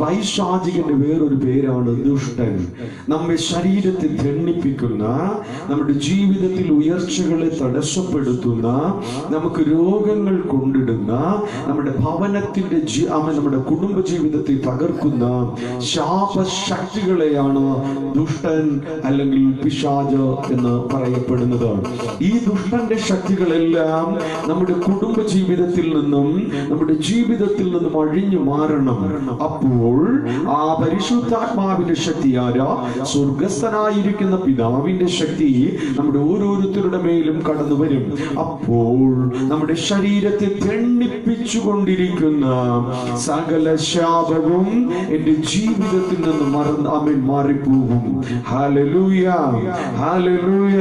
പൈശാചികന്റെ വേറൊരു പേരാണ് ദുഷ്ടൻ. നമ്മെ ശരീരത്തെ ദണ്ഡിപ്പിക്കുന്ന, നമ്മുടെ ജീവിതത്തിൽ ഉയർച്ചകളെ തടസ്സപ്പെടുത്തുന്ന, നമുക്ക് രോഗങ്ങൾ കൊണ്ടിടുന്ന, നമ്മുടെ ഭവനത്തിന്റെ നമ്മുടെ കുടുംബ ജീവിതത്തെ തകർക്കുന്ന ശാപശക്തികളെയാണ് ദുഷ്ടൻ അല്ലെങ്കിൽ പിശാച് എന്ന് പറയപ്പെടുന്നത്. ഈ ദുഷ്ടന്റെ ശക്തികളെല്ലാം നമ്മുടെ കുടുംബ ജീവിതത്തിൽ നിന്നും നമ്മുടെ ജീവിതത്തിൽ നിന്നും അഴിഞ്ഞു മാറണം. അപ്പോൾ ആ പരിശുദ്ധാത്മാവിന്റെ ശക്തി ആരാ? സ്വർഗസ്ഥനായിരിക്കുന്ന പിതാവിന്റെ ശക്തി നമ്മുടെ ഓരോരുത്തരുടെ മേലും കടന്നു വരും. അപ്പോൾ നമ്മുടെ ശരീരത്തെ ദണ്ഡിപ്പിച്ചുകൊണ്ടിരിക്കുന്ന സകല ശാപവും എന്റെ ജീവിതത്തിൽ നിന്ന് മാറിപ്പോകും. Hallelujah, hallelujah.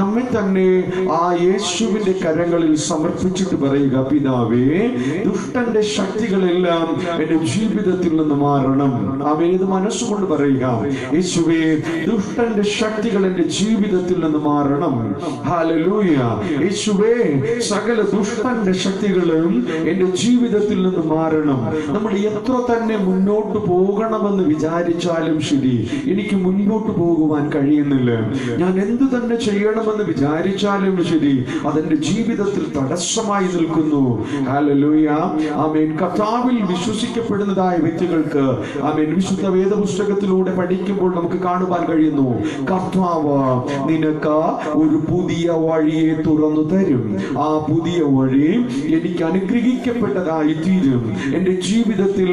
നമ്മെ തന്നെ ആ യേശുവിന്റെ കരങ്ങളിൽ സമർപ്പിച്ചിട്ട് പറയുക, പിതാവേ, ദുഷ്ടന്റെ ശക്തികളെല്ലാം എന്റെ ജീവിതത്തിൽ നിന്ന് മാറണം. അവൻ ഇത് മനസ്സുകൊണ്ട് പറയുക, യേശുവേ, ദുഷ്ടന്റെ ശക്തികൾ എന്റെ ജീവിതത്തിൽ നിന്ന് മാറണം. ഹല്ലേലൂയ. യേശുവേ, സകല ദുഷ്ടന്റെ ശക്തികളും എന്റെ ജീവിതത്തിൽ നിന്ന് മാറണം. നമ്മൾ എത്ര തന്നെ മുന്നോട്ട് പോകണമെന്ന് വിചാരിച്ചാലും ശരി, എനിക്ക് മുൻപോട്ട് പോകുവാൻ കഴിയുന്നില്ല. ഞാൻ എന്തു തന്നെ ചെയ്യണമെന്ന് വിചാരിച്ചാലും ശരി, അതെന്റെ ജീവിതത്തിൽ തടസ്സമായി നിൽക്കുന്നു. ഹല്ലേലൂയ, ആമേൻ. കർത്താവിൽ വിശ്വസിക്കപ്പെടുന്നതായ വ്യക്തികൾക്ക്, ആമേൻ, വിശുദ്ധ വേദപുസ്തകത്തിലൂടെ പഠിക്കുമ്പോൾ നമുക്ക് കാണുവാൻ കഴിയുന്നു, കർത്താവ് നിനക്ക് ഒരു പുതിയ വഴിയെ തുറന്നു തരും. ആ പുതിയ വഴി എനിക്ക് അനുഗ്രഹിക്കപ്പെട്ടതായി തീരും. എന്റെ ജീവിതത്തിൽ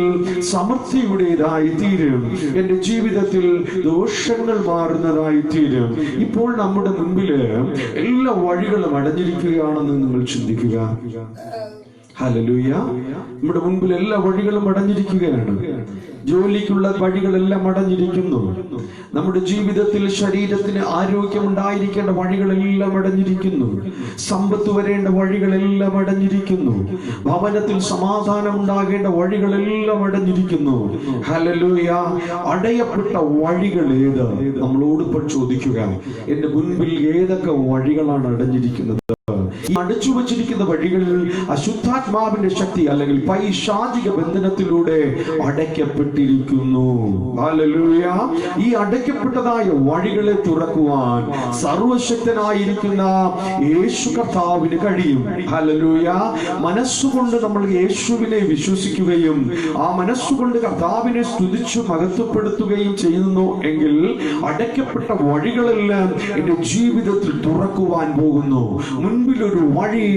സമൃദ്ധിയുടേതായി തീരും. എന്റെ ജീവിതത്തിൽ ദോഷങ്ങൾ മാറുന്നതായി തീരും. ഇപ്പോൾ നമ്മുടെ മുൻപില് എല്ലാ വഴികളും അടഞ്ഞിരിക്കുകയാണെന്ന് നിങ്ങൾ ചിന്തിക്കുക. ഹല്ലേലൂയ. നമ്മുടെ മുൻപിൽ എല്ലാ വഴികളും അടഞ്ഞിരിക്കുകയാണ്. ജോലിക്കുള്ള വഴികളെല്ലാം അടഞ്ഞിരിക്കുന്നു. നമ്മുടെ ജീവിതത്തിൽ ശരീരത്തിന് ആരോഗ്യം ഉണ്ടായിരിക്കേണ്ട വഴികളെല്ലാം അടഞ്ഞിരിക്കുന്നു. സമ്പത്ത് വരേണ്ട വഴികളെല്ലാം അടഞ്ഞിരിക്കുന്നു. ഭവനത്തിൽ സമാധാനം ഉണ്ടാകേണ്ട വഴികളെല്ലാം അടഞ്ഞിരിക്കുന്നു. ഹല്ലേലൂയ. അടയപ്പെട്ട വഴികൾ ഏത്? നമ്മളോട് ഇപ്പോൾ ചോദിക്കുക, എന്റെ മുൻപിൽ ഏതൊക്കെ വഴികളാണ് അടഞ്ഞിരിക്കുന്നത്? ഈ അടച്ചു വച്ചിരിക്കുന്ന വഴികളിൽ അശുദ്ധാത്മാവിന്റെ ശക്തി അല്ലെങ്കിൽ പൈശാചിക ബന്ധനത്തിലൂടെ അടയ്ക്കപ്പെട്ടിരിക്കുന്നു. ഹല്ലേലൂയ. ഈ അടയ്ക്കപ്പെട്ടതായ വഴികളെ തുറക്കുവാൻ സർവശക്തനായിരിക്കുന്ന യേശു കർത്താവിന് കഴിയും. ഹല്ലേലൂയ. മനസ്സുകൊണ്ട് നമ്മൾ യേശുവിനെ വിശ്വസിക്കുകയും ആ മനസ്സുകൊണ്ട് കർത്താവിനെ സ്തുതിച്ചു മഹത്വപ്പെടുത്തുകയും ചെയ്യുന്നു എങ്കിൽ അടയ്ക്കപ്പെട്ട വഴികളെല്ലാം എന്റെ ജീവിതത്തിൽ തുറക്കുവാൻ പോകുന്നു. മുൻപിലൊരു വഴി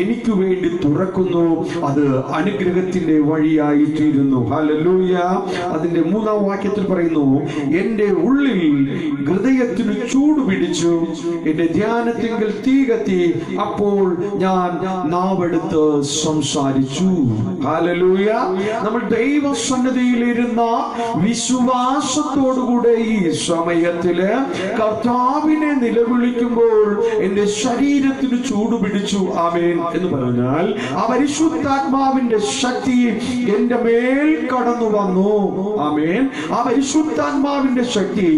എനിക്ക് വേണ്ടി തുറക്കുന്നു. അത് അനുഗ്രഹത്തിന്റെ വഴിയായി തീരുന്നു. ഹല്ലേലൂയ. അതിന്റെ 3-ാം വാക്യത്തിൽ പറയുന്നു, എന്റെ ഉള്ളിൽ ഹൃദയത്തിന് ചൂട് പിടിച്ചു, എന്റെ ധ്യാനത്തിങ്കൽ തീ കത്തി, അപ്പോൾ ഞാൻ നാവെടുത്ത് സംസാരിച്ചു. ഹല്ലേലൂയ. നമ്മൾ ദൈവസന്നിധിയിലിരുന്ന വിശ്വാസത്തോടുകൂടെ ഈ സമയത്തില് കർത്താവിനെ നിലവിളിക്കുമ്പോൾ എന്റെ ശരീരത്തിന് ചൂട് പിടിച്ചു. ആമേൻ എന്ന് പറഞ്ഞാൽ ആ പരിശുദ്ധാത്മാവിന്റെ ശക്തി എന്റെ മേൽ കടന്നു വന്നു. ആമേൻ. ആ പരിശുദ്ധാത്മാവിന്റെ ശക്തി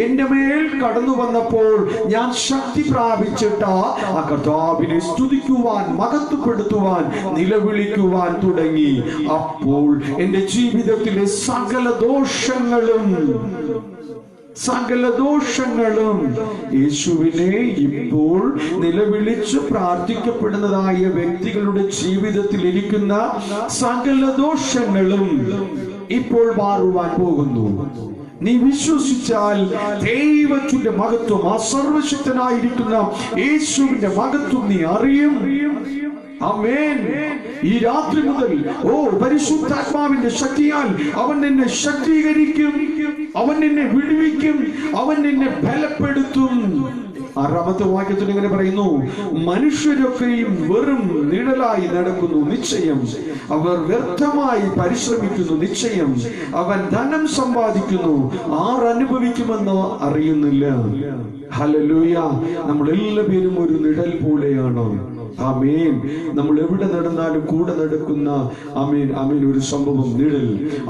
എന്റെ മേൽ കടന്നു വന്നപ്പോൾ ഞാൻ ശക്തി പ്രാപിച്ചിട്ട് ആ കർത്താവിനെ സ്തുതിക്കുവാൻ, മഹത്വപ്പെടുത്തുവാൻ, നിലവിളിക്കുവാൻ തുടങ്ങി. അപ്പോൾ എന്റെ ജീവിതത്തിലെ സകല ദോഷങ്ങളും യേശുവിനെ ഇപ്പോൾ നിലവിളിച്ച് പ്രാർത്ഥിക്കപ്പെടുന്നതായ വ്യക്തികളുടെ ജീവിതത്തിൽ ഇരിക്കുന്ന സകല ദോഷങ്ങളും ഇപ്പോൾ മാറുവാൻ പോകുന്നു. നീ വിശ്വസിച്ചാൽ ദൈവത്തിന്റെ മഹത്വം, ആ സർവശക്തനായിരിക്കുന്ന യേശുവിന്റെ മഹത്വം നീ അറിയും. ആമേൻ. ഈ രാത്രി മുതൽ പരിശുദ്ധാത്മാവിന്റെ ശക്തിയാൽ അവൻ നിന്നെ ശക്തീകരിക്കും, അവൻ നിന്നെ വിടുവിക്കും, അവൻ നിന്നെ ബലപ്പെടുത്തും. 6-ാമത്തെ വാക്യത്തിൽ ഇങ്ങനെ പറയുന്നു, മനുഷ്യരൊക്കെയും വെറും നിഴലായി നടക്കുന്നു നിശ്ചയം, അവർ വ്യർത്ഥമായി പരിശ്രമിക്കുന്നു നിശ്ചയം, അവൻ ധനം സമ്പാദിക്കുന്നു, ആർ അനുഭവിക്കുമെന്ന് അറിയുന്നില്ല. ഹല്ലേലൂയ. നമ്മളെല്ലാവരും ഒരു നിഴൽ പോലെയാണ്. ആമേൻ. നമ്മൾ എവിടെ നടന്നാലും കൂടെ നടക്കുന്ന ആമേൻ ഒരു സംഭവം നിഴൽ.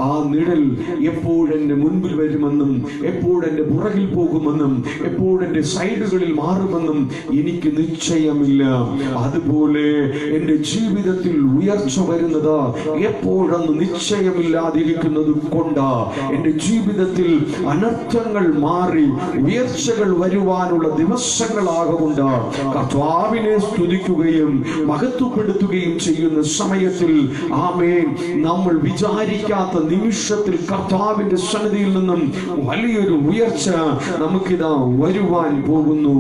ആ നിഴൽ എപ്പോഴെന്റെ മുൻപിൽ വരുമെന്നും എപ്പോഴെന്റെ പുറകിൽ പോകുമെന്നും എപ്പോഴെന്റെ സൈഡുകളിൽ മാറുമെന്നും എനിക്ക് നിശ്ചയമില്ല. അതുപോലെ എന്റെ ജീവിതത്തിൽ ഉയർച്ച വരുന്നത് എപ്പോഴെന്ന് നിശ്ചയമില്ലാതിരിക്കുന്നത് കൊണ്ട് എന്റെ ജീവിതത്തിൽ അനർത്ഥങ്ങൾ മാറി ഉയർച്ചകൾ വരുവാനുള്ള ദിവസങ്ങളാകൊണ്ട് കർത്താവിനെ സ്തുതിക്കുകയും മഹത്വപ്പെടുത്തുകയും ചെയ്യുന്ന സമയത്തിൽ ആമേൻ നമ്മൾ വിചാരിക്കാത്ത നിമിഷത്തിൽ കർത്താവിന്റെ സന്നിധിയിൽ നിന്നും വലിയൊരു ഉയർച്ച നമുക്കിതാ വരുവാൻ പോകുന്നു.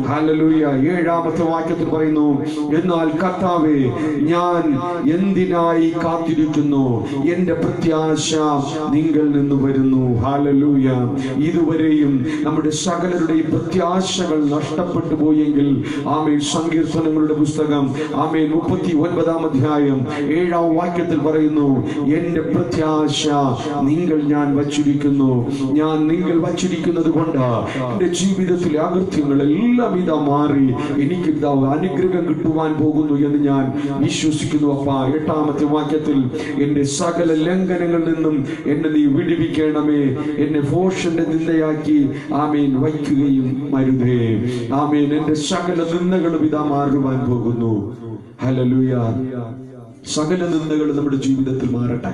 ഹല്ലേലൂയ. 7-ാമത്തെ വാക്യത്തിൽ പറയുന്നു, എന്നാൽ കർത്താവേ, ഞാൻ എന്തിനായി കാത്തിരിക്കുന്നു, എന്റെ പ്രത്യാശ നിങ്ങൾ നിന്ന് വരുന്നു. ഹല്ലേലൂയ. ഇതുവരെയും നമ്മുടെ സകലരുടെയും പ്രത്യാശകൾ നഷ്ടപ്പെട്ടു പോയെങ്കിൽ ആമേൻ സങ്കീർത്തനങ്ങളുടെ പുസ്തകം ആമേൻ 39-ാം അധ്യായം 7-ാം വാക്യത്തിൽ പറയുന്നു, എന്റെ പ്രത്യാശ നിങ്ങൾ ഞാൻ വച്ചിരിക്കുന്നു. ഞാൻ നിങ്ങൾ വച്ചിരിക്കുന്നത് കൊണ്ട് എന്റെ ജീവിതത്തിലെ അകൃത്യങ്ങൾ എല്ലാം ഇതാ മാറി എനിക്ക് ഇതാ അനുഗ്രഹം കിട്ടുവാൻ പോകുന്നു എന്ന് ഞാൻ വിശ്വസിക്കുന്നു. അപ്പ 8-ാമത്തെ വാക്യത്തിൽ, എന്റെ സകല ലംഘനങ്ങളിൽ നിന്നും എന്നെ നീ വിടുവിക്കണമേ, എന്നെ ഭോഷന്റെ നിന്ദയാക്കി ആമേൻ വയ്ക്കുകയും മരുതേ. ആമേൻ. എന്റെ സകല നിന്ദകളും ഇതാ മാറുവാൻ പോകുന്നു. ഹല്ലേലൂയ. സകല നിന്ദകൾ നമ്മുടെ ജീവിതത്തിൽ മാറട്ടെ.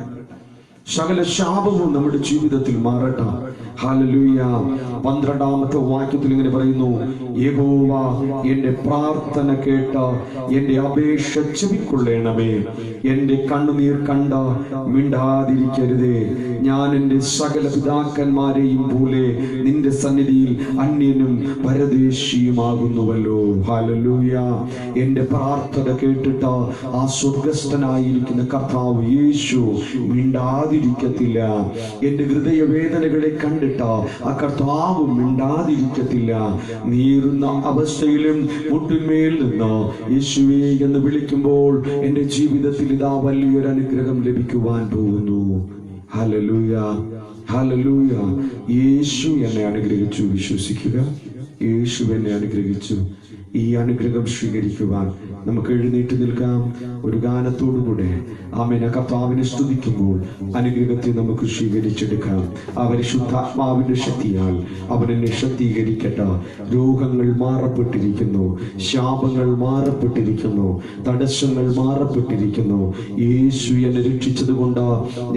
സകല ശാപവും നമ്മുടെ ജീവിതത്തിൽ മാറട്ടെ. ഹല്ലേലൂയ. 12-ാമത്തെ വാക്യത്തിൽ ഇങ്ങനെ പറയുന്നു, യഹോവ എന്റെ പ്രാർത്ഥന കേട്ട എന്റെ അപേക്ഷ ചെവിക്കൊള്ളണമേ, എന്റെ കണ്ണുനീർ കണ്ട മിണ്ടാതിരിക്കരുതേ. ഞാൻ എന്റെ സകല പിതാക്കന്മാരെയും പോലെ നിന്റെ സന്നിധിയിൽ അന്യനും പരദേശിയുമാകുന്നുവല്ലോ. ഹല്ലേലൂയ. എന്റെ പ്രാർത്ഥന കേട്ടിട്ട് ആ സ്വർഗസ്ഥനായിരിക്കുന്ന കർത്താവ് യേശു മിണ്ടാതിരിക്കത്തില്ല. എന്റെ ഹൃദയവേദനകളെ കണ്ടിട്ട് ആ കർത്താവ് മിണ്ടാതിരിക്കത്തില്ല. നീറുന്ന അവസ്ഥയിലും മുട്ടിന്മേൽ നിന്ന് യേശുവേ എന്ന് വിളിക്കുമ്പോൾ എന്റെ ജീവിതത്തിൽ ഇതാ വലിയൊരു അനുഗ്രഹം ലഭിക്കുവാൻ പോകുന്നു. ഹല്ലേലൂയ. ഹല്ലേലൂയ. യേശു എന്നെ അനുഗ്രഹിച്ചു. വിശ്വസിക്കുക. യേശു എന്നെ അനുഗ്രഹിച്ചു. ഈ അനുഗ്രഹം സ്വീകരിക്കുവാൻ നമുക്ക് എഴുന്നേറ്റ് നിൽക്കാം. ഒരു ഗാനത്തോടുകൂടെ ആമേൻ കർത്താവിനെ സ്തുതിക്കുമ്പോൾ അനുഗ്രഹത്തെ നമുക്ക് സ്വീകരിച്ചെടുക്കാം. അവൻ ശുദ്ധാത്മാവിന്റെ ശക്തിയാൽ അവൻ എന്നെ ശക്തീകരിക്കട്ടെ. രോഗങ്ങൾ മാറപ്പെട്ടിരിക്കുന്നു, ശാപങ്ങൾ മാറപ്പെട്ടിരിക്കുന്നു, തടസ്സങ്ങൾ മാറപ്പെട്ടിരിക്കുന്നു. യേശു എന്നെ രക്ഷിച്ചത് കൊണ്ട്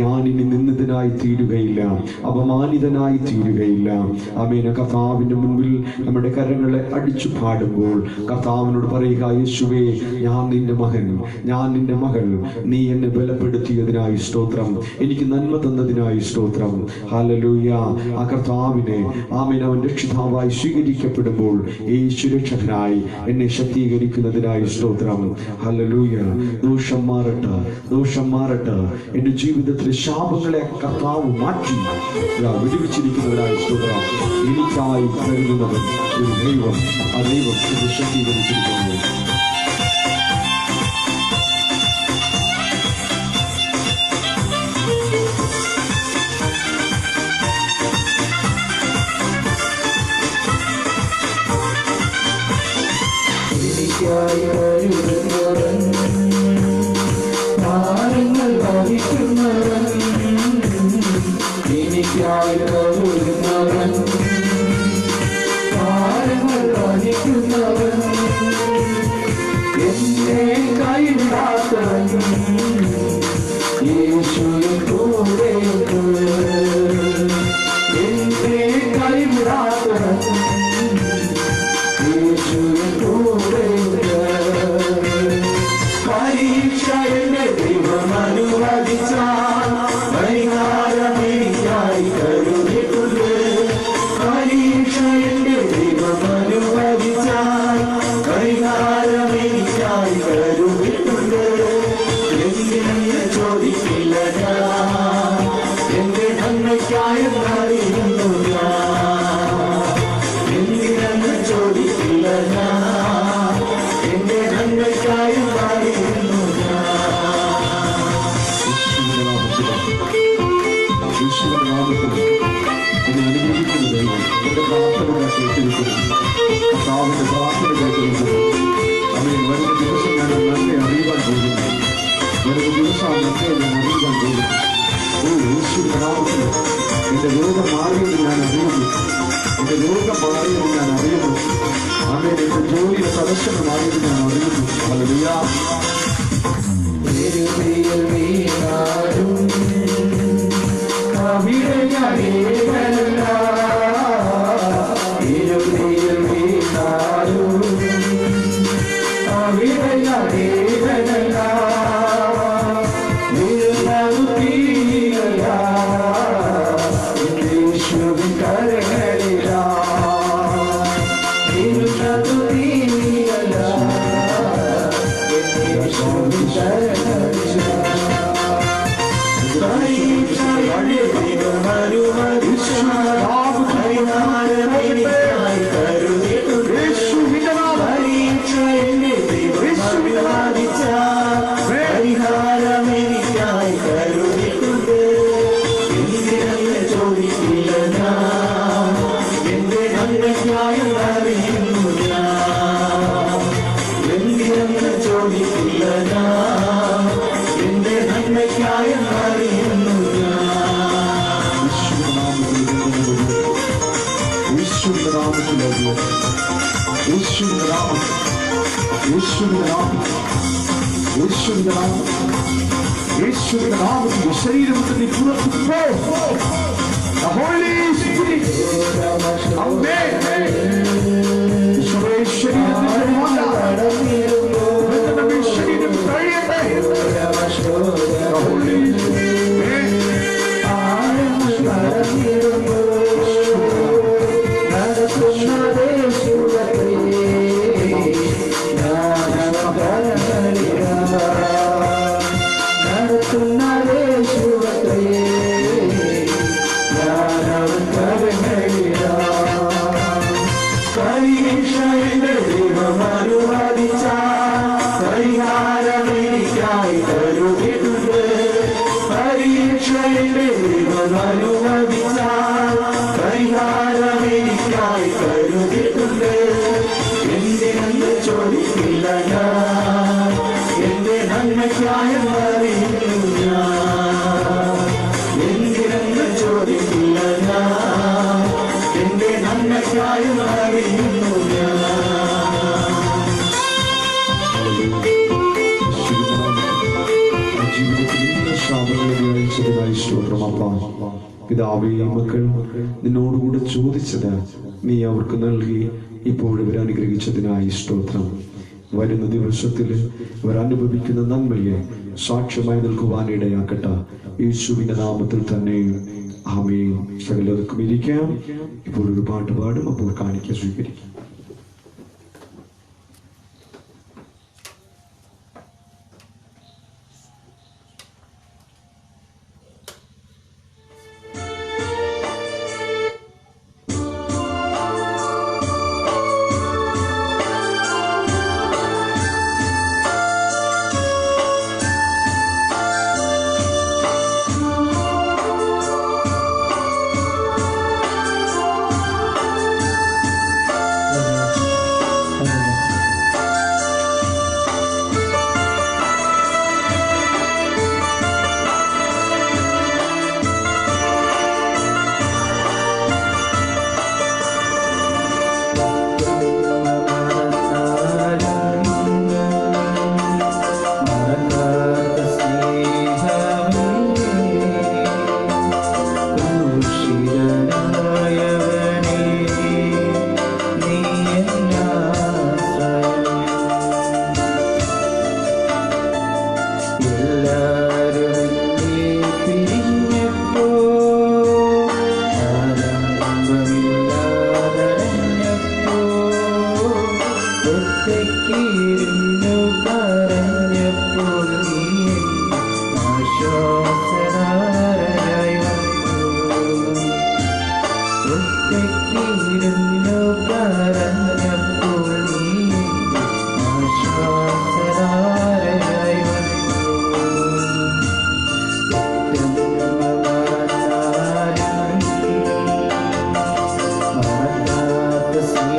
ഞാൻ ഇനി നിന്ദിതനായി തീരുകയില്ല, അപമാനിതനായി തീരുകയില്ല. ആമേൻ. കർത്താവിന്റെ മുൻപിൽ നമ്മുടെ കരങ്ങളെ അടിച്ചു പാടുമ്പോൾ കർത്താവിനോട് പറയുക, യേശുവേ, ഞാൻ നിന്റെ മകൻ, ഞാൻ നിന്റെ മകൾ. നീ എന്നെ ബലപ്പെടുത്തിയതിനായി സ്തോത്രം, എനിക്ക് നന്മ തന്നതിനായി സ്തോത്രം. ഹല്ലേലൂയ. ആ കർത്താവിനെ ആമേൻ അവൻ രക്ഷിതാവായി സ്വീകരിക്കപ്പെടുമ്പോൾ യേശു രക്ഷകനായി എന്നെ ശക്തീകരിക്കുന്നതിനായി സ്തോത്രം. ഹല്ലേലൂയ. ദോഷം മാറട്ടെ, ദോഷം മാറട്ടെ. എന്റെ ജീവിതത്തിലെ ശാപങ്ങളെ കർത്താവ് മാറ്റി വിടുവിച്ചിരിക്കുന്നതിനായി സ്തോത്രം. എനിക്കായി കരുതുന്നവൻ ഒരു ദൈവം, ആ ദൈവം എന്നെ ശക്തീകരിച്ചിരിക്കുന്നു. ചോദിക്കില്ല ആയിരിക്കുന്നു. കർത്താവിന്റെ പ്രാർത്ഥന കേൾക്കുന്നു. അവൻ വരുന്ന ദിവസം ഞാൻ നന്മ അറിയുവാൻ പോകുന്നു. വരുന്ന ദിവസം നന്മ ഞാൻ അറിയുവാൻ പോകുന്നു. യേശുവിന്റെ നാമത്തിൽ എന്റെ രോഗം മാറിയത് ഞാൻ അറിയുന്നു. എന്റെ രോഗം മാറിയത് ഞാൻ അറിയുന്നു. ആമേൻ. എന്റെ ജോലിയുടെ തടസ്സങ്ങൾ മാറിയത് ഞാൻ അറിയുന്നു. ഹല്ലേലൂയ. യേശുവിന്റെ നാമത്തിൽ ശരീരത്തിൽ നീ പുറത്തു പോ. The Holy Spirit. ആമേൻ. യേശുവേ ശരീരത്തിൽ ശരീരം കഴിയട്ടെ. The Holy Spirit. പിതാവേ, മക്കൾ നിന്നോടുകൂടെ ചോദിച്ചത് നീ അവർക്ക് നൽകി ഇപ്പോഴും ഇവർ അനുഗ്രഹിച്ചതിനായി സ്തോത്രം. വരുന്ന ദിവസത്തിൽ ഇവർ അനുഭവിക്കുന്ന നന്മയെ സാക്ഷ്യമായി നിൽക്കുവാൻ ഇടയാക്കട്ടെ. യേശുവിന്റെ നാമത്തിൽ തന്നെ ആമേൻ. സകലർക്കും ഇരിക്കാം. ഇപ്പോൾ ഒരു പാട്ട് പാടും. അപ്പോൾ കാണിക്ക സ്വീകരിക്കാം. This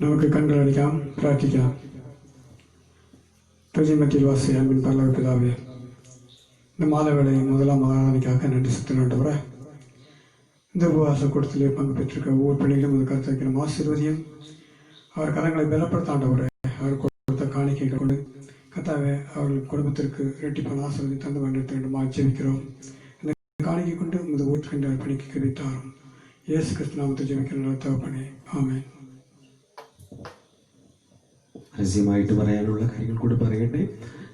നമുക്ക് കണ്ണുകളടിക്കാം, പ്രാർത്ഥിക്കാം. പ്രജമത്തിൽ വാസിയ അൻപിൻ പരലോക പിതാവേ, இந்த மாலைவேளையை முதலாம் ஆராதனைக்காக நன்றி செலுத்தினோண்டவரே. இந்த உபவாச கூட்டத்திலே பங்கு பெற்றிருக்க ஒவ்வொரு பிள்ளைகளும் ஒரு கருத்து வைக்கணும். ஆசீர்வதியும் அவர் கரங்களை பலப்படுத்தாண்டவரே. அவர் கொடுத்த காணிக்கைகள் கொண்டு கத்தாவே அவர்கள் குடும்பத்திற்கு இரட்டிப்பான ஆசீர்வதி தந்து வேண்டுமா ஜெபிக்கிறோம். இந்த காணிக்கை கொண்டு உமது ஊற்றுக்கின்ற பணிக்கு கிடைத்தாரும் இயேசு கிறிஸ்து நாமத்தை ஜெபிக்கிற தகப்பனே, ആമേൻ. രഹസ്യമായിട്ട് പറയാനുള്ള കാര്യങ്ങൾ കൂടി പറയട്ടെ.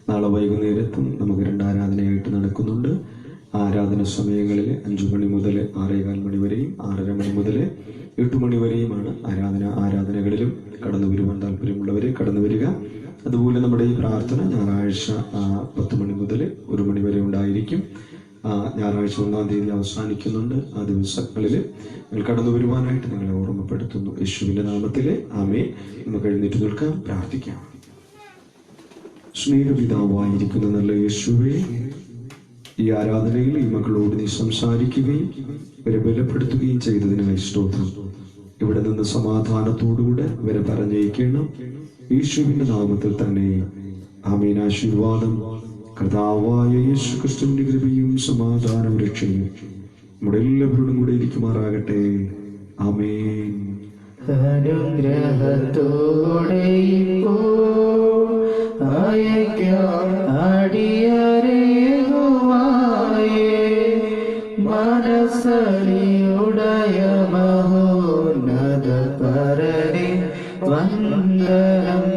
നാളെ വൈകുന്നേരത്തും നമുക്ക് 2 ആരാധനയായിട്ട് നടക്കുന്നുണ്ട്. ആരാധന സമയങ്ങളിൽ 5 മണി മുതൽ 6:15 മണി വരെയും 6:30 മണി മുതൽ 8 മണി വരെയുമാണ് ആരാധനകളിലും കടന്നു വരുവാൻ താല്പര്യമുള്ളവരെ കടന്നു വരിക. അതുപോലെ നമ്മുടെ ഈ പ്രാർത്ഥന ഞായറാഴ്ച 10 മണി മുതൽ 1 മണി വരെ ഉണ്ടായിരിക്കും. ഞായറാഴ്ച 1-ാം തീയതി അവസാനിക്കുന്നുണ്ട്. ആ ദിവസങ്ങളിൽ നിങ്ങൾ കടന്നു വരുവാനായിട്ട് നിങ്ങളെ ഓർമ്മപ്പെടുത്തുന്നു. യേശുവിന്റെ നാമത്തിലെ ആമേൻ. നമുക്ക് എഴുന്നേറ്റ് നിൽക്കാം, പ്രാർത്ഥിക്കാം. സ്നേഹപിതാവായിരിക്കുന്ന നല്ല യേശുവേ, ഈ ആരാധനയിൽ ഈ മക്കളോട് നീ സംസാരിക്കുകയും ഇവരെ ബലപ്പെടുത്തുകയും ചെയ്തതിനായി സ്തോത്രം. ഇവിടെ നിന്ന് സമാധാനത്തോടുകൂടെ ഇവരെ പറഞ്ഞയക്കണം. യേശുവിന്റെ നാമത്തിൽ തന്നെ ആമേൻ. ആശീർവാദം കർത്താവായ യേശു ക്രിസ്തുവിന്റെ കൃപയും സമാധാനം രക്ഷയും നമ്മുടെ എല്ലാവരോടും കൂടെ ഇരിക്കുമാറാകട്ടെ. ആമേൻ. അനുഗ്രഹത്തോടെ അടിയറിയുവായേ മനസ്സലിയുടയ മഹോന്നത പരനെ വന്ദനം